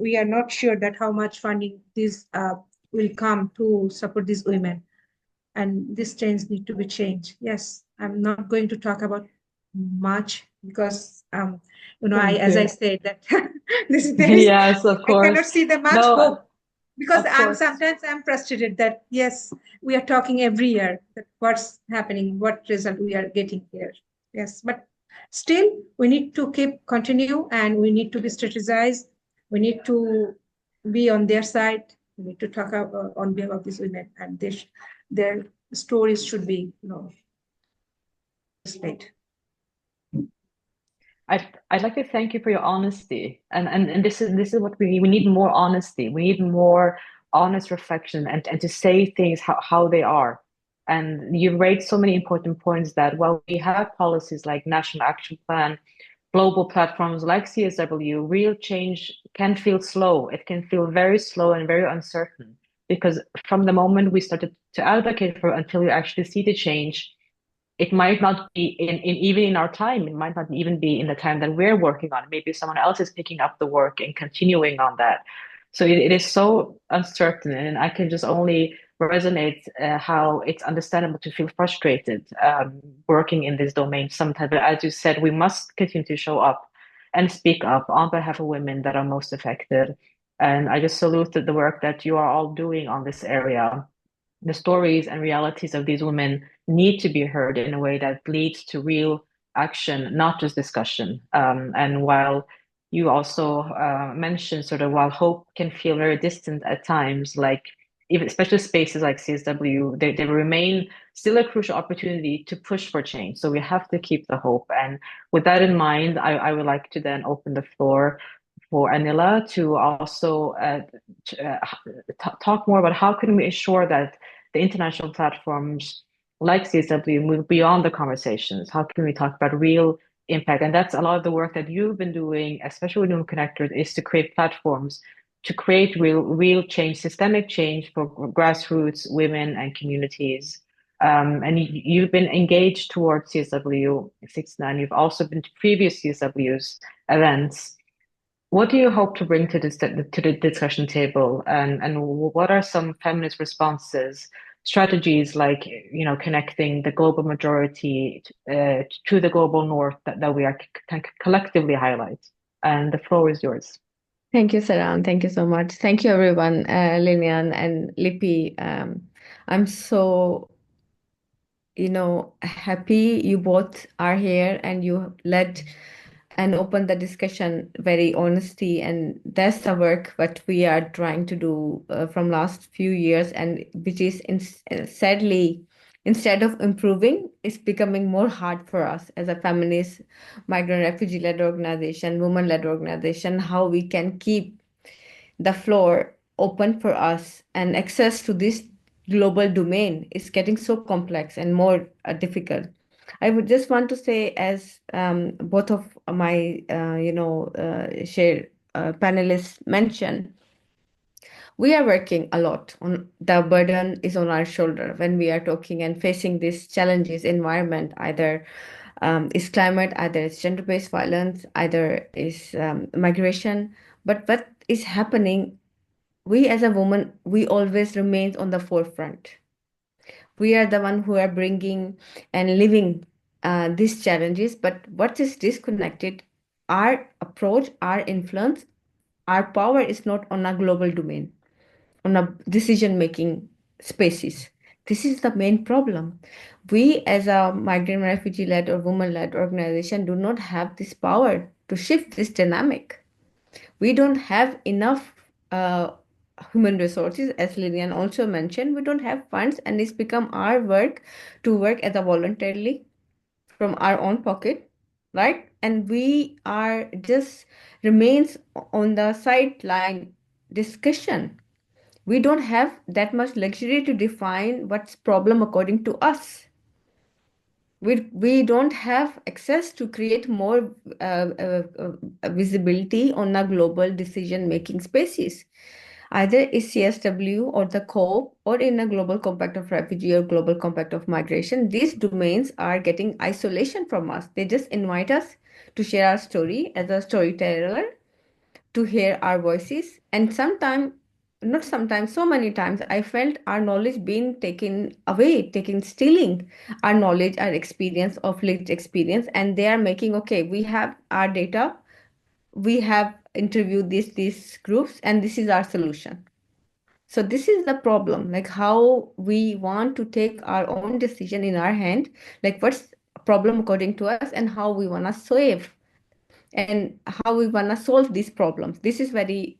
S4: we are not sure that how much funding this will come to support these women, and this change need to be changed. Yes, I'm not going to talk about much, because as I said that this is
S2: yes, of course.
S4: I cannot see the much hope, because sometimes I'm frustrated that yes, we are talking every year that what's happening, what result we are getting here. Yes, but still we need to continue, and we need to be strategized. We need to be on their side. We need to talk on behalf of these women, and their stories should be displayed.
S2: I'd like to thank you for your honesty, and this is what we need. We need more honesty. We need more honest reflection, and to say things how they are. And you've raised so many important points that while we have policies like National Action Plan, global platforms like CSW, real change can feel slow. It can feel very slow and very uncertain, because from the moment we started to advocate for until you actually see the change, it might not be even in our time. It might not even be in the time that we're working on. Maybe someone else is picking up the work and continuing on that. So it is so uncertain, and I can just only resonate how it's understandable to feel frustrated working in this domain sometimes. But as you said, we must continue to show up and speak up on behalf of women that are most affected. And I just salute the work that you are all doing on this area. The stories and realities of these women need to be heard in a way that leads to real action, not just discussion. And while you also mentioned sort of while hope can feel very distant at times, like even especially spaces like CSW, they remain still a crucial opportunity to push for change. So we have to keep the hope. And with that in mind, I would like to then open the floor for Anila to also talk more about how can we ensure that the international platforms like CSW move beyond the conversations? How can we talk about real impact? And that's a lot of the work that you've been doing, especially with Women Connectors, is to create platforms to create real change, systemic change for grassroots women and communities. And you've been engaged towards CSW 69. You've also been to previous CSW's events. What do you hope to bring to the discussion table, and what are some feminist responses, strategies like connecting the global majority to the global north that we are can collectively highlight? And the floor is yours.
S5: Thank you, Saran. Thank you so much. Thank you, everyone, Lilian and Lipi. I'm so, happy you both are here and you led and opened the discussion very honestly. And that's the work what we are trying to do from last few years, and which is sadly, instead of improving, it's becoming more hard for us as a feminist, migrant, refugee-led organization, women-led organization, how we can keep the floor open for us, and access to this global domain is getting so complex and more difficult. I would just want to say, as both of my share panelists mentioned, we are working a lot on the burden is on our shoulder when we are talking and facing these challenges environment, either is climate, either it's gender-based violence, either is migration. But what is happening, we as a woman, we always remain on the forefront. We are the one who are bringing and living these challenges. But what is disconnected, our approach, our influence, our power is not on a global domain, on a decision-making spaces. This is the main problem. We as a migrant refugee-led or woman-led organization do not have this power to shift this dynamic. We don't have enough human resources, as Lillian also mentioned. We don't have funds, and it's become our work to work as a voluntarily from our own pocket, right? And we are just remains on the sideline discussion. We don't have that much luxury to define what's problem according to us. We don't have access to create more visibility on a global decision-making spaces. Either is CSW or the COPE or in a global compact of refugee or global compact of migration, these domains are getting isolation from us. They just invite us to share our story as a storyteller, to hear our voices. And sometimes, not sometimes, so many times, I felt our knowledge being taken away, stealing our knowledge, our experience of lived experience. And they are making, okay, we have our data, we have interviewed these groups, and this is our solution. So this is the problem, like how we want to take our own decision in our hand, like what's a problem according to us and how we want to solve and how we want to solve these problems. This is very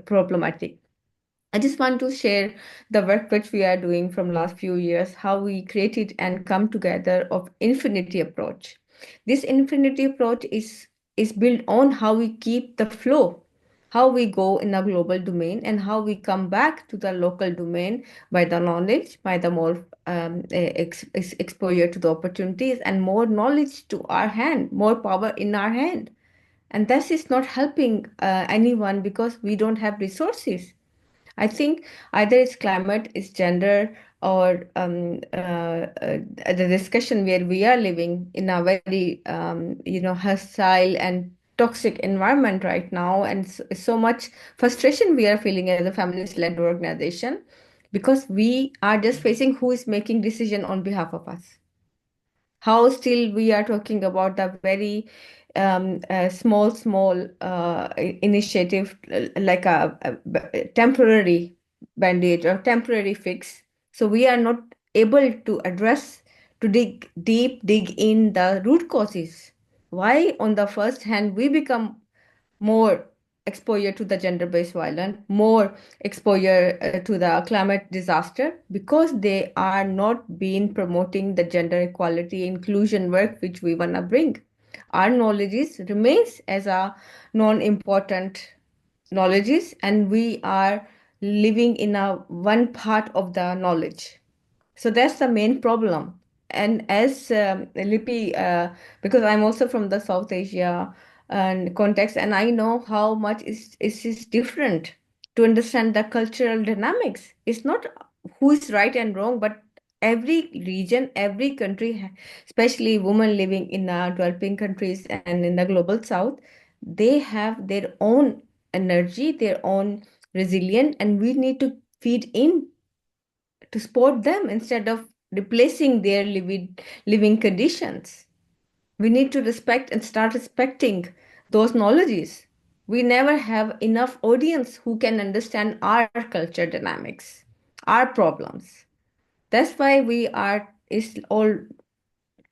S5: problematic. I just want to share the work which we are doing from last few years, how we created and come together of infinity approach. This infinity approach is built on how we keep the flow, how we go in a global domain and how we come back to the local domain by the knowledge, by the more exposure to the opportunities and more knowledge to our hand, more power in our hand. And this is not helping anyone because we don't have resources. I think either it's climate, it's gender, or the discussion where we are living in a very, hostile and toxic environment right now, and so much frustration we are feeling as a feminist-led organization because we are just facing who is making decision on behalf of us. How still we are talking about the very small initiative like a temporary bandage or temporary fix. So we are not able to address to dig deep, dig in the root causes. Why, on the first hand, we become more exposure to the gender-based violence, more exposure to the climate disaster, because they are not being promoting the gender equality inclusion work which we want to bring. Our knowledge remains as a non-important knowledge, and we are living in a one part of the knowledge. So that's the main problem. And as Lipi, because I'm also from the South Asia and context, and I know how much is different to understand the cultural dynamics. It's not who is right and wrong, but every region, every country, especially women living in developing countries and in the global South, they have their own energy, their own resilience, and we need to feed in to support them instead of replacing their living conditions. We need to respect and start respecting those knowledges. We never have enough audience who can understand our culture dynamics, our problems. That's why we are is all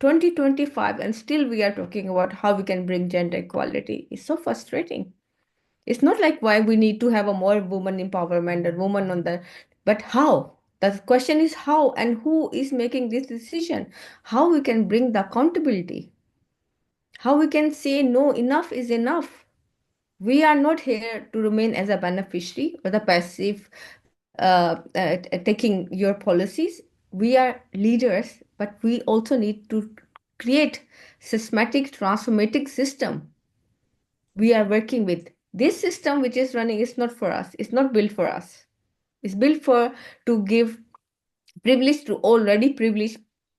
S5: 2025 and still we are talking about how we can bring gender equality. It's so frustrating. It's not like why we need to have a more woman empowerment and woman on the, but how? The question is how and who is making this decision? How we can bring the accountability? How we can say no, enough is enough. We are not here to remain as a beneficiary or the passive taking your policies. We are leaders, but we also need to create systematic transformative system we are working with. This system which is running is not for us. It's not built for us. It's built for to give privilege to already privileged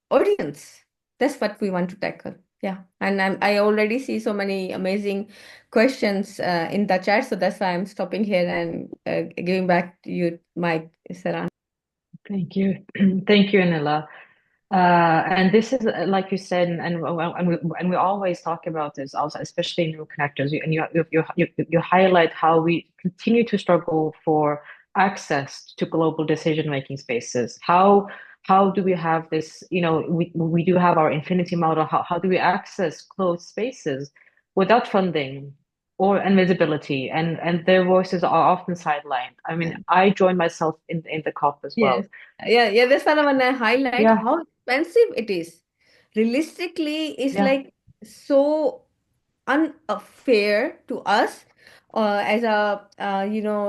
S5: audience. That's what we want to tackle. Yeah, and I already see so many amazing questions in the chat, so that's why I'm stopping here and giving back to you, Mike, Saran.
S2: Thank you. Thank you, Anila. And this is, like you said, and we always talk about this also, especially in new connectors. You highlight how we continue to struggle for access to global decision-making spaces. How do we have this? We do have our infinity model. How do we access closed spaces without funding or visibility? And their voices are often sidelined. I mean, I join myself in the COP as well.
S5: Yes. Yeah. That's what I want to highlight.
S2: Yeah.
S5: How expensive it is. Realistically, it's
S2: Yeah.
S5: like so unfair to us as a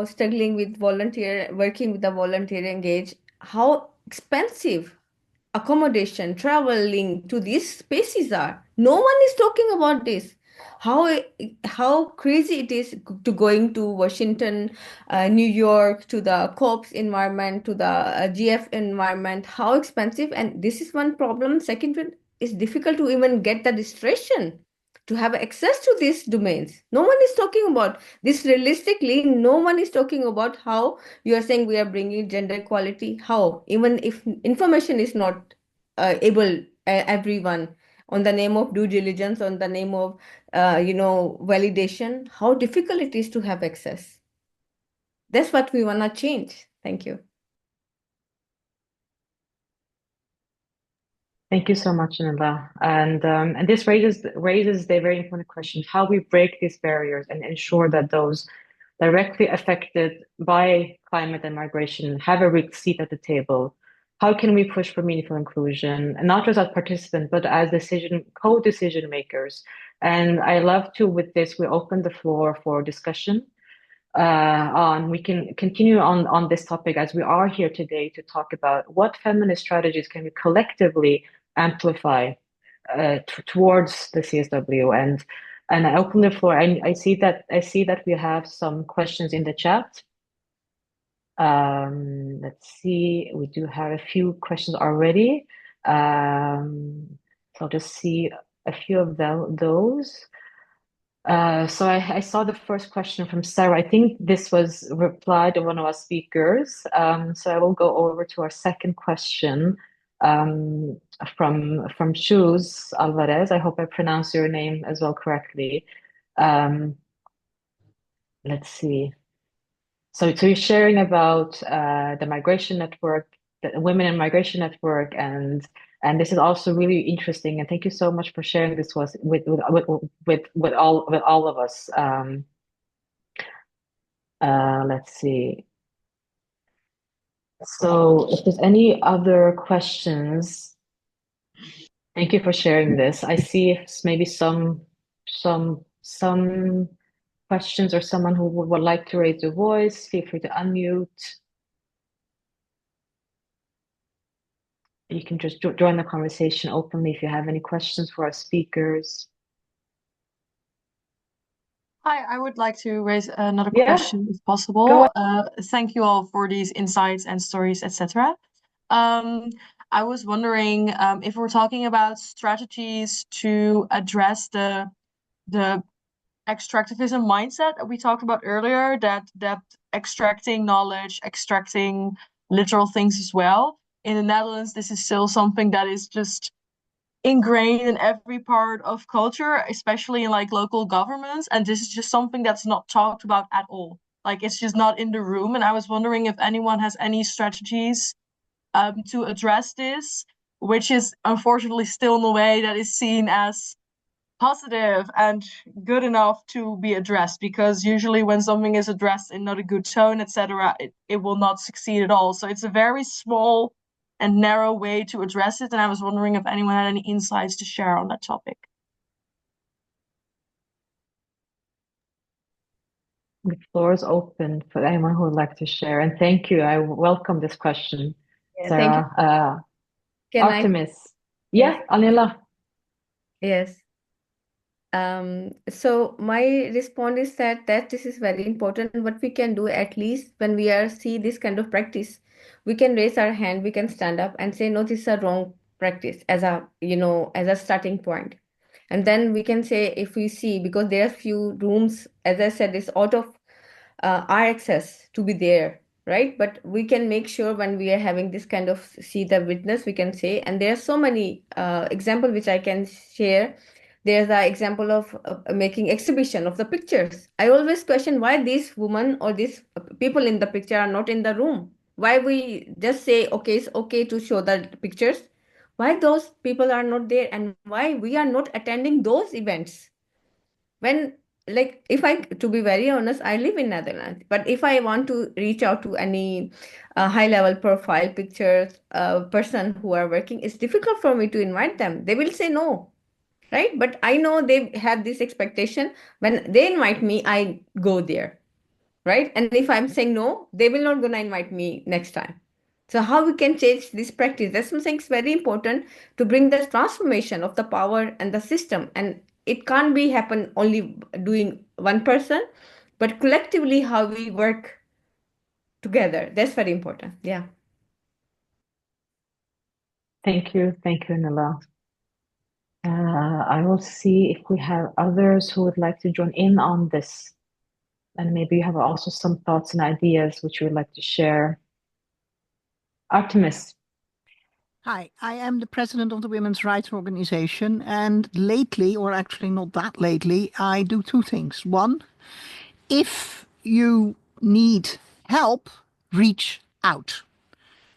S5: struggling with volunteer working with the volunteer engage, how expensive accommodation traveling to these spaces are. No one is talking about this, how crazy it is to going to Washington, New York, to the COPS environment, to the GF environment, how expensive. And this is one problem. Second one is difficult to even get the registration to have access to these domains. No one is talking about this realistically. No one is talking about how you are saying we are bringing gender equality. How, even if information is not able everyone, on the name of due diligence, on the name of validation, how difficult it is to have access. That's what we want to change. Thank you.
S2: Thank you so much, Anila. And this raises the very important question: how we break these barriers and ensure that those directly affected by climate and migration have a real seat at the table. How can we push for meaningful inclusion, and not just as participants, but as co-decision makers? And I love to, with this, we open the floor for discussion. We can continue on this topic as we are here today to talk about what feminist strategies can we collectively amplify towards the CSW. And I open the floor. I see that we have some questions in the chat. Let's see. We do have a few questions already. So I'll just see a few of those. So I saw the first question from Sarah. I think this was replied to one of our speakers. So I will go over to our second question from Shoes Alvarez. I hope I pronounced your name as well correctly. Let's see. So you're sharing about the migration network, the Women in Migration Network, and And this is also really interesting. And thank you so much for sharing this with all of us. Let's see. So if there's any other questions, thank you for sharing this. I see maybe some questions or someone who would like to raise their voice. Feel free to unmute. You can just join the conversation openly if you have any questions for our speakers.
S6: Hi, I would like to raise another
S2: Yeah,
S6: question if
S2: go
S6: possible. Thank you all for these insights and stories, etc. I was wondering if we're talking about strategies to address the extractivism mindset that we talked about earlier, that extracting knowledge, extracting literal things as well. In the Netherlands, this is still something that is just ingrained in every part of culture, especially in like local governments. And this is just something that's not talked about at all. Like it's just not in the room. And I was wondering if anyone has any strategies to address this, which is unfortunately still in a way that is seen as positive and good enough to be addressed, because usually when something is addressed in not a good tone, etc., it will not succeed at all. So it's a very small and narrow way to address it, and I was wondering if anyone had any insights to share on that topic.
S2: The floor is open for anyone who would like to share. And thank you. I welcome this question,
S5: Thank you.
S2: Sarah.
S5: Can
S2: Artemis.
S5: Yes.
S2: Yeah, Anila.
S5: Yes. So my response is that this is very important. What we can do, at least when we see this kind of practice, we can raise our hand, we can stand up and say, no, this is a wrong practice, as a starting point. And then we can say, if we see, because there are few rooms, as I said, it's out of our access to be there, right? But we can make sure when we are having this kind of see the witness, we can say, and there are so many examples which I can share. There's the example of making exhibition of the pictures. I always question why these women or these people in the picture are not in the room. Why we just say, okay, it's okay to show the pictures. Why those people are not there, and why we are not attending those events? When, like, if I, to be very honest, I live in Netherlands, but if I want to reach out to any high level profile pictures person who are working, it's difficult for me to invite them. They will say no, right? But I know they have this expectation. When they invite me, I go there, right? And if I'm saying no, they will not gonna invite me next time. So how we can change this practice? That's something very important to bring the transformation of the power and the system. And it can't be happen only doing one person, but collectively how we work together. That's very important. Yeah.
S2: Thank you. Thank you, Anila. I will see if we have others who would like to join in on this. And maybe you have also some thoughts and ideas which you would like to share. Artemis.
S7: Hi, I am the president of the Women's Rights Organization, and lately, or actually not that lately, I do two things. One, if you need help, reach out.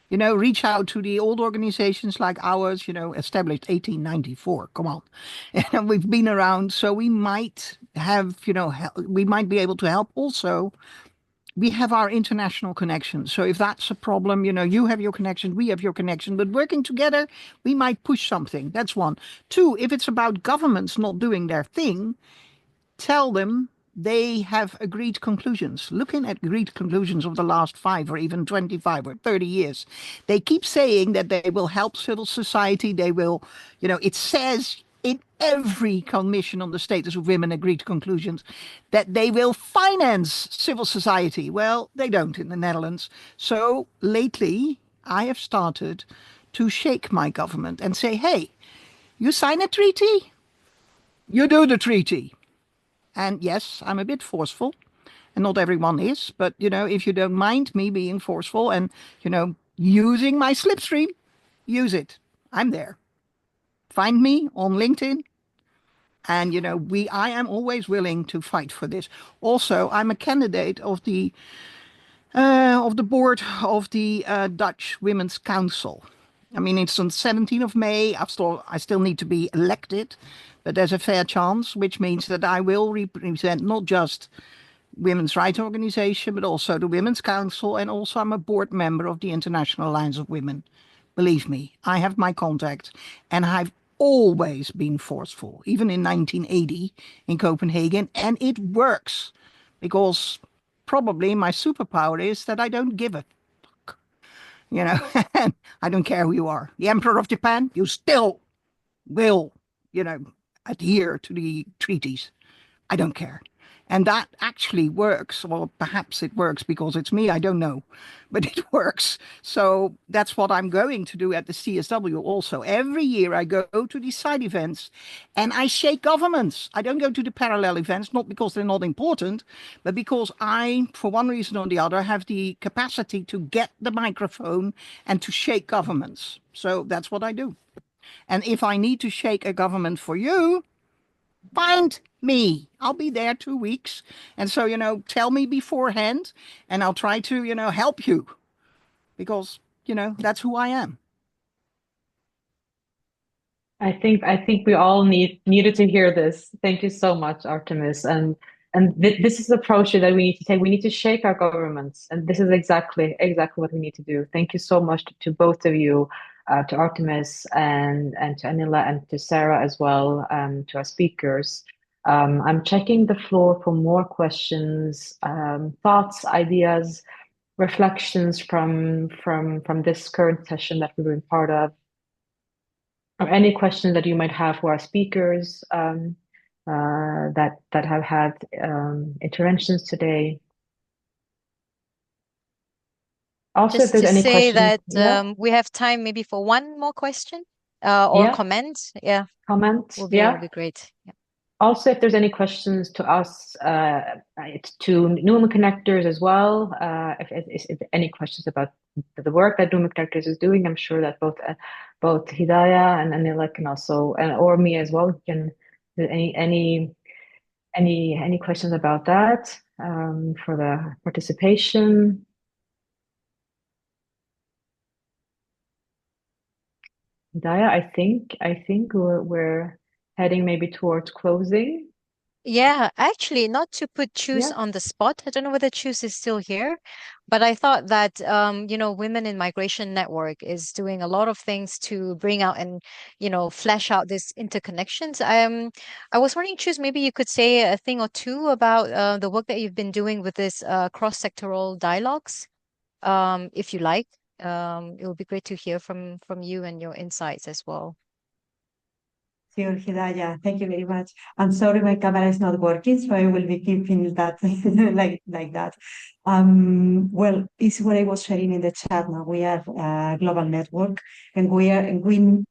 S7: Reach out to the old organizations like ours, established 1894. Come on. And we've been around, so we might have, we might be able to help. Also, we have our international connections. So if that's a problem, you have your connection, we have your connection, but working together, we might push something. That's one. Two, if it's about governments not doing their thing, tell them they have agreed conclusions. Looking at agreed conclusions of the last 5 or even 25 or 30 years, they keep saying that they will help civil society. They will, it says in every commission on the status of women agreed conclusions that they will finance civil society. Well, they don't in the Netherlands. So lately, I have started to shake my government and say, hey, you sign a treaty, you do the treaty. And yes, I'm a bit forceful, and not everyone is, but if you don't mind me being forceful and, using my slipstream, use it. I'm there. Find me on LinkedIn. And, I am always willing to fight for this. Also, I'm a candidate of the board of the Dutch Women's Council. I mean, it's on 17th of May. I still need to be elected, but there's a fair chance, which means that I will represent not just women's rights organization, but also the Women's Council, and also I'm a board member of the International Alliance of Women. Believe me, I have my contacts, and I've always been forceful, even in 1980 in Copenhagen, and it works because probably my superpower is that I don't give a fuck, and I don't care who you are. The Emperor of Japan, you still will, adhere to the treaties. I don't care. And that actually works. Well, perhaps it works because it's me, I don't know, but it works. So that's what I'm going to do at the CSW also. Every year I go to these side events and I shake governments. I don't go to the parallel events, not because they're not important, but because I, for one reason or the other, have the capacity to get the microphone and to shake governments. So that's what I do. And if I need to shake a government for you, find me. I'll be there 2 weeks. And so, tell me beforehand and I'll try to, help you because, that's who I am.
S2: I think we all needed to hear this. Thank you so much, Artemis. And this is the approach that we need to take. We need to shake our governments, and this is exactly what we need to do. Thank you so much to both of you, to Artemis and to Anila and to Sarah as well, to our speakers. I'm checking the floor for more questions, thoughts, ideas, reflections from this current session that we've been part of. Or any questions that you might have for our speakers that have had interventions today. Also,
S1: Just
S2: if there's
S1: to
S2: any
S1: say
S2: questions,
S1: that we have time maybe for one more question or comment. Yeah.
S2: Comment.
S1: Will be great. Yeah.
S2: Also, if there's any questions to us, to Women Connectors as well, if any questions about the work that Women Connectors is doing, I'm sure that both Hidayah and Anila can also, or me as well, can any questions about that for the participation. Hidayah, I think we're heading maybe towards closing.
S1: Yeah, actually, not to put Choose on the spot. I don't know whether Choose is still here, but I thought that Women in Migration Network is doing a lot of things to bring out and flesh out these interconnections. I was wondering, Choose, maybe you could say a thing or two about the work that you've been doing with this cross-sectoral dialogues, if you like. It would be great to hear from you and your insights as well.
S8: Sure, Hidayah, thank you very much. I'm sorry my camera is not working, so I will be keeping that like that. Well, it's what I was sharing in the chat now. We are a global network and we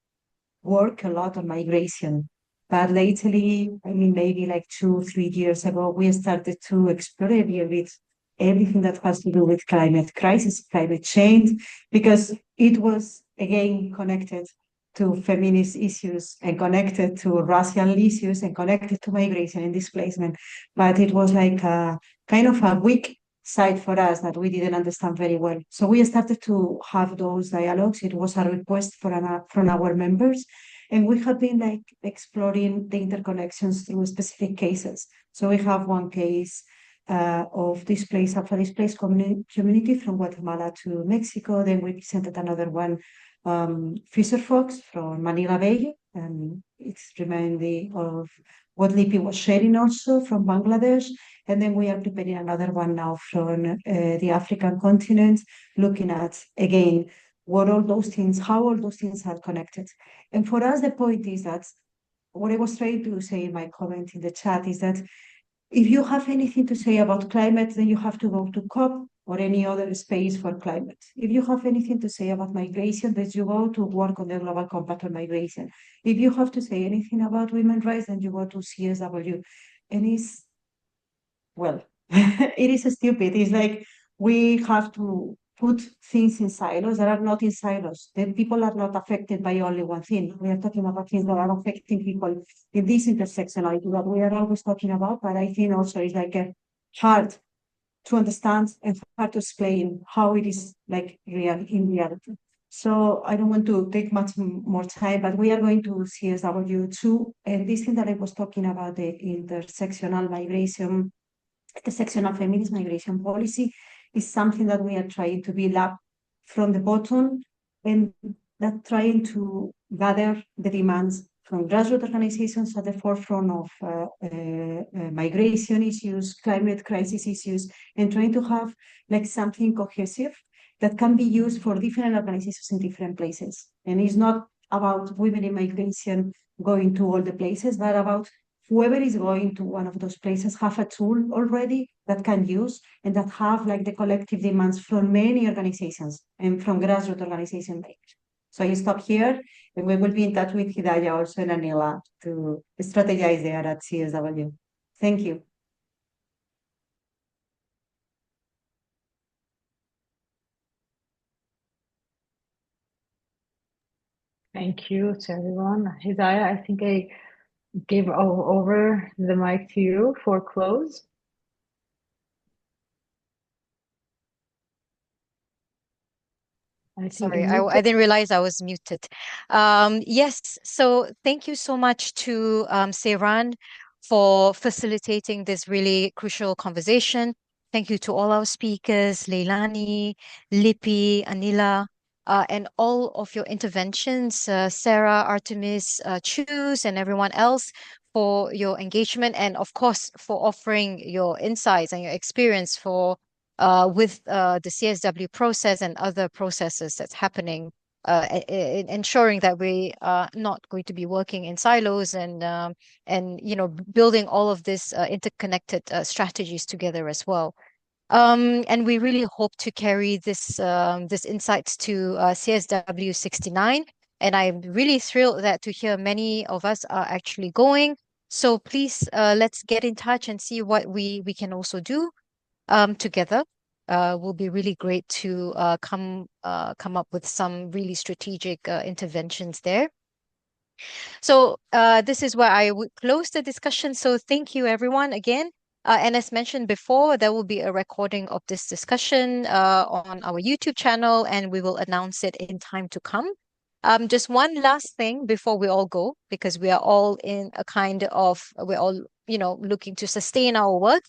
S8: work a lot on migration. But lately, I mean, maybe like 2-3 years ago, we started to explore a bit everything that has to do with climate crisis, climate change, because it was again connected to feminist issues and connected to racial issues and connected to migration and displacement. But it was like a kind of a weak side for us that we didn't understand very well. So we started to have those dialogues. It was a request from our members. And we have been like exploring the interconnections through specific cases. So we have one case of displaced community from Guatemala to Mexico. Then we presented another one, Fisher Fox from Manila Bay, and it's reminding of what Lipi was sharing also from Bangladesh. And then we are preparing another one now from the African continent, looking at, again, how all those things are connected. And for us, the point is that what I was trying to say in my comment in the chat is that if you have anything to say about climate, then you have to go to COP or any other space for climate. If you have anything to say about migration, then you go to work on the Global Compact on Migration. If you have to say anything about women's rights, then you go to CSW. And it's, well, it is stupid. It's like we have to put things in silos that are not in silos. Then people are not affected by only one thing. We are talking about things that are affecting people in this intersectionality that we are always talking about, but I think also it's like hard to understand and hard to explain how it is like real in reality. So I don't want to take much more time, but we are going to CSW2, and this thing that I was talking about, the intersectional migration, intersectional feminist migration policy, is something that we are trying to build up from the bottom, and that trying to gather the demands from grassroots organizations at the forefront of migration issues, climate crisis issues, and trying to have like something cohesive that can be used for different organizations in different places. And it's not about women in migration going to all the places, but about whoever is going to one of those places have a tool already that can use and that have like the collective demands from many organizations and from grassroots organizations. So I stop here, and we will be in touch with Hidayah also and Anila to strategize there at CSW. Thank you.
S2: Thank you to everyone. Hidayah, I think I give over the mic to you for close. I think
S1: Sorry,
S2: you
S1: I didn't realize I was muted. Yes, so thank you so much to Seiran for facilitating this really crucial conversation. Thank you to all our speakers, Leilani, Lipi, Anila, and all of your interventions, Sarah, Artemis, Choose, and everyone else for your engagement, and of course for offering your insights and your experience for with the CSW process and other processes that's happening, ensuring that we are not going to be working in silos and building all of this interconnected strategies together as well. And we really hope to carry this insights to CSW 69. And I'm really thrilled that to hear many of us are actually going. So please let's get in touch and see what we can also do together. Will be really great to come up with some really strategic interventions there. So this is where I would close the discussion. So thank you everyone again. And as mentioned before, there will be a recording of this discussion on our YouTube channel, and we will announce it in time to come. Just one last thing before we all go, because we are all in a kind of, we're all, looking to sustain our work.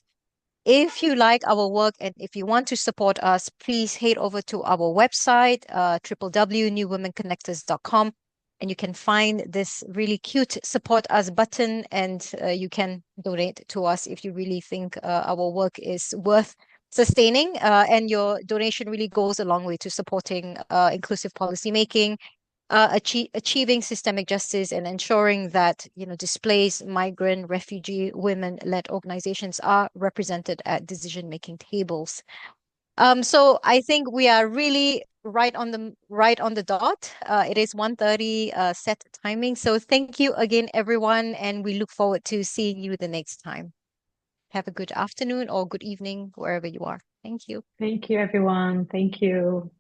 S1: If you like our work and if you want to support us, please head over to our website, www.newwomenconnectors.com, and you can find this really cute support us button, and you can donate to us if you really think our work is worth sustaining. And your donation really goes a long way to supporting inclusive policymaking, achieving systemic justice, and ensuring that displaced, migrant, refugee, women-led organizations are represented at decision-making tables. So I think we are really right on the dot. It is 1:30 set timing. So thank you again, everyone, and we look forward to seeing you the next time. Have a good afternoon or good evening wherever you are. Thank you.
S2: Thank you, everyone. Thank you.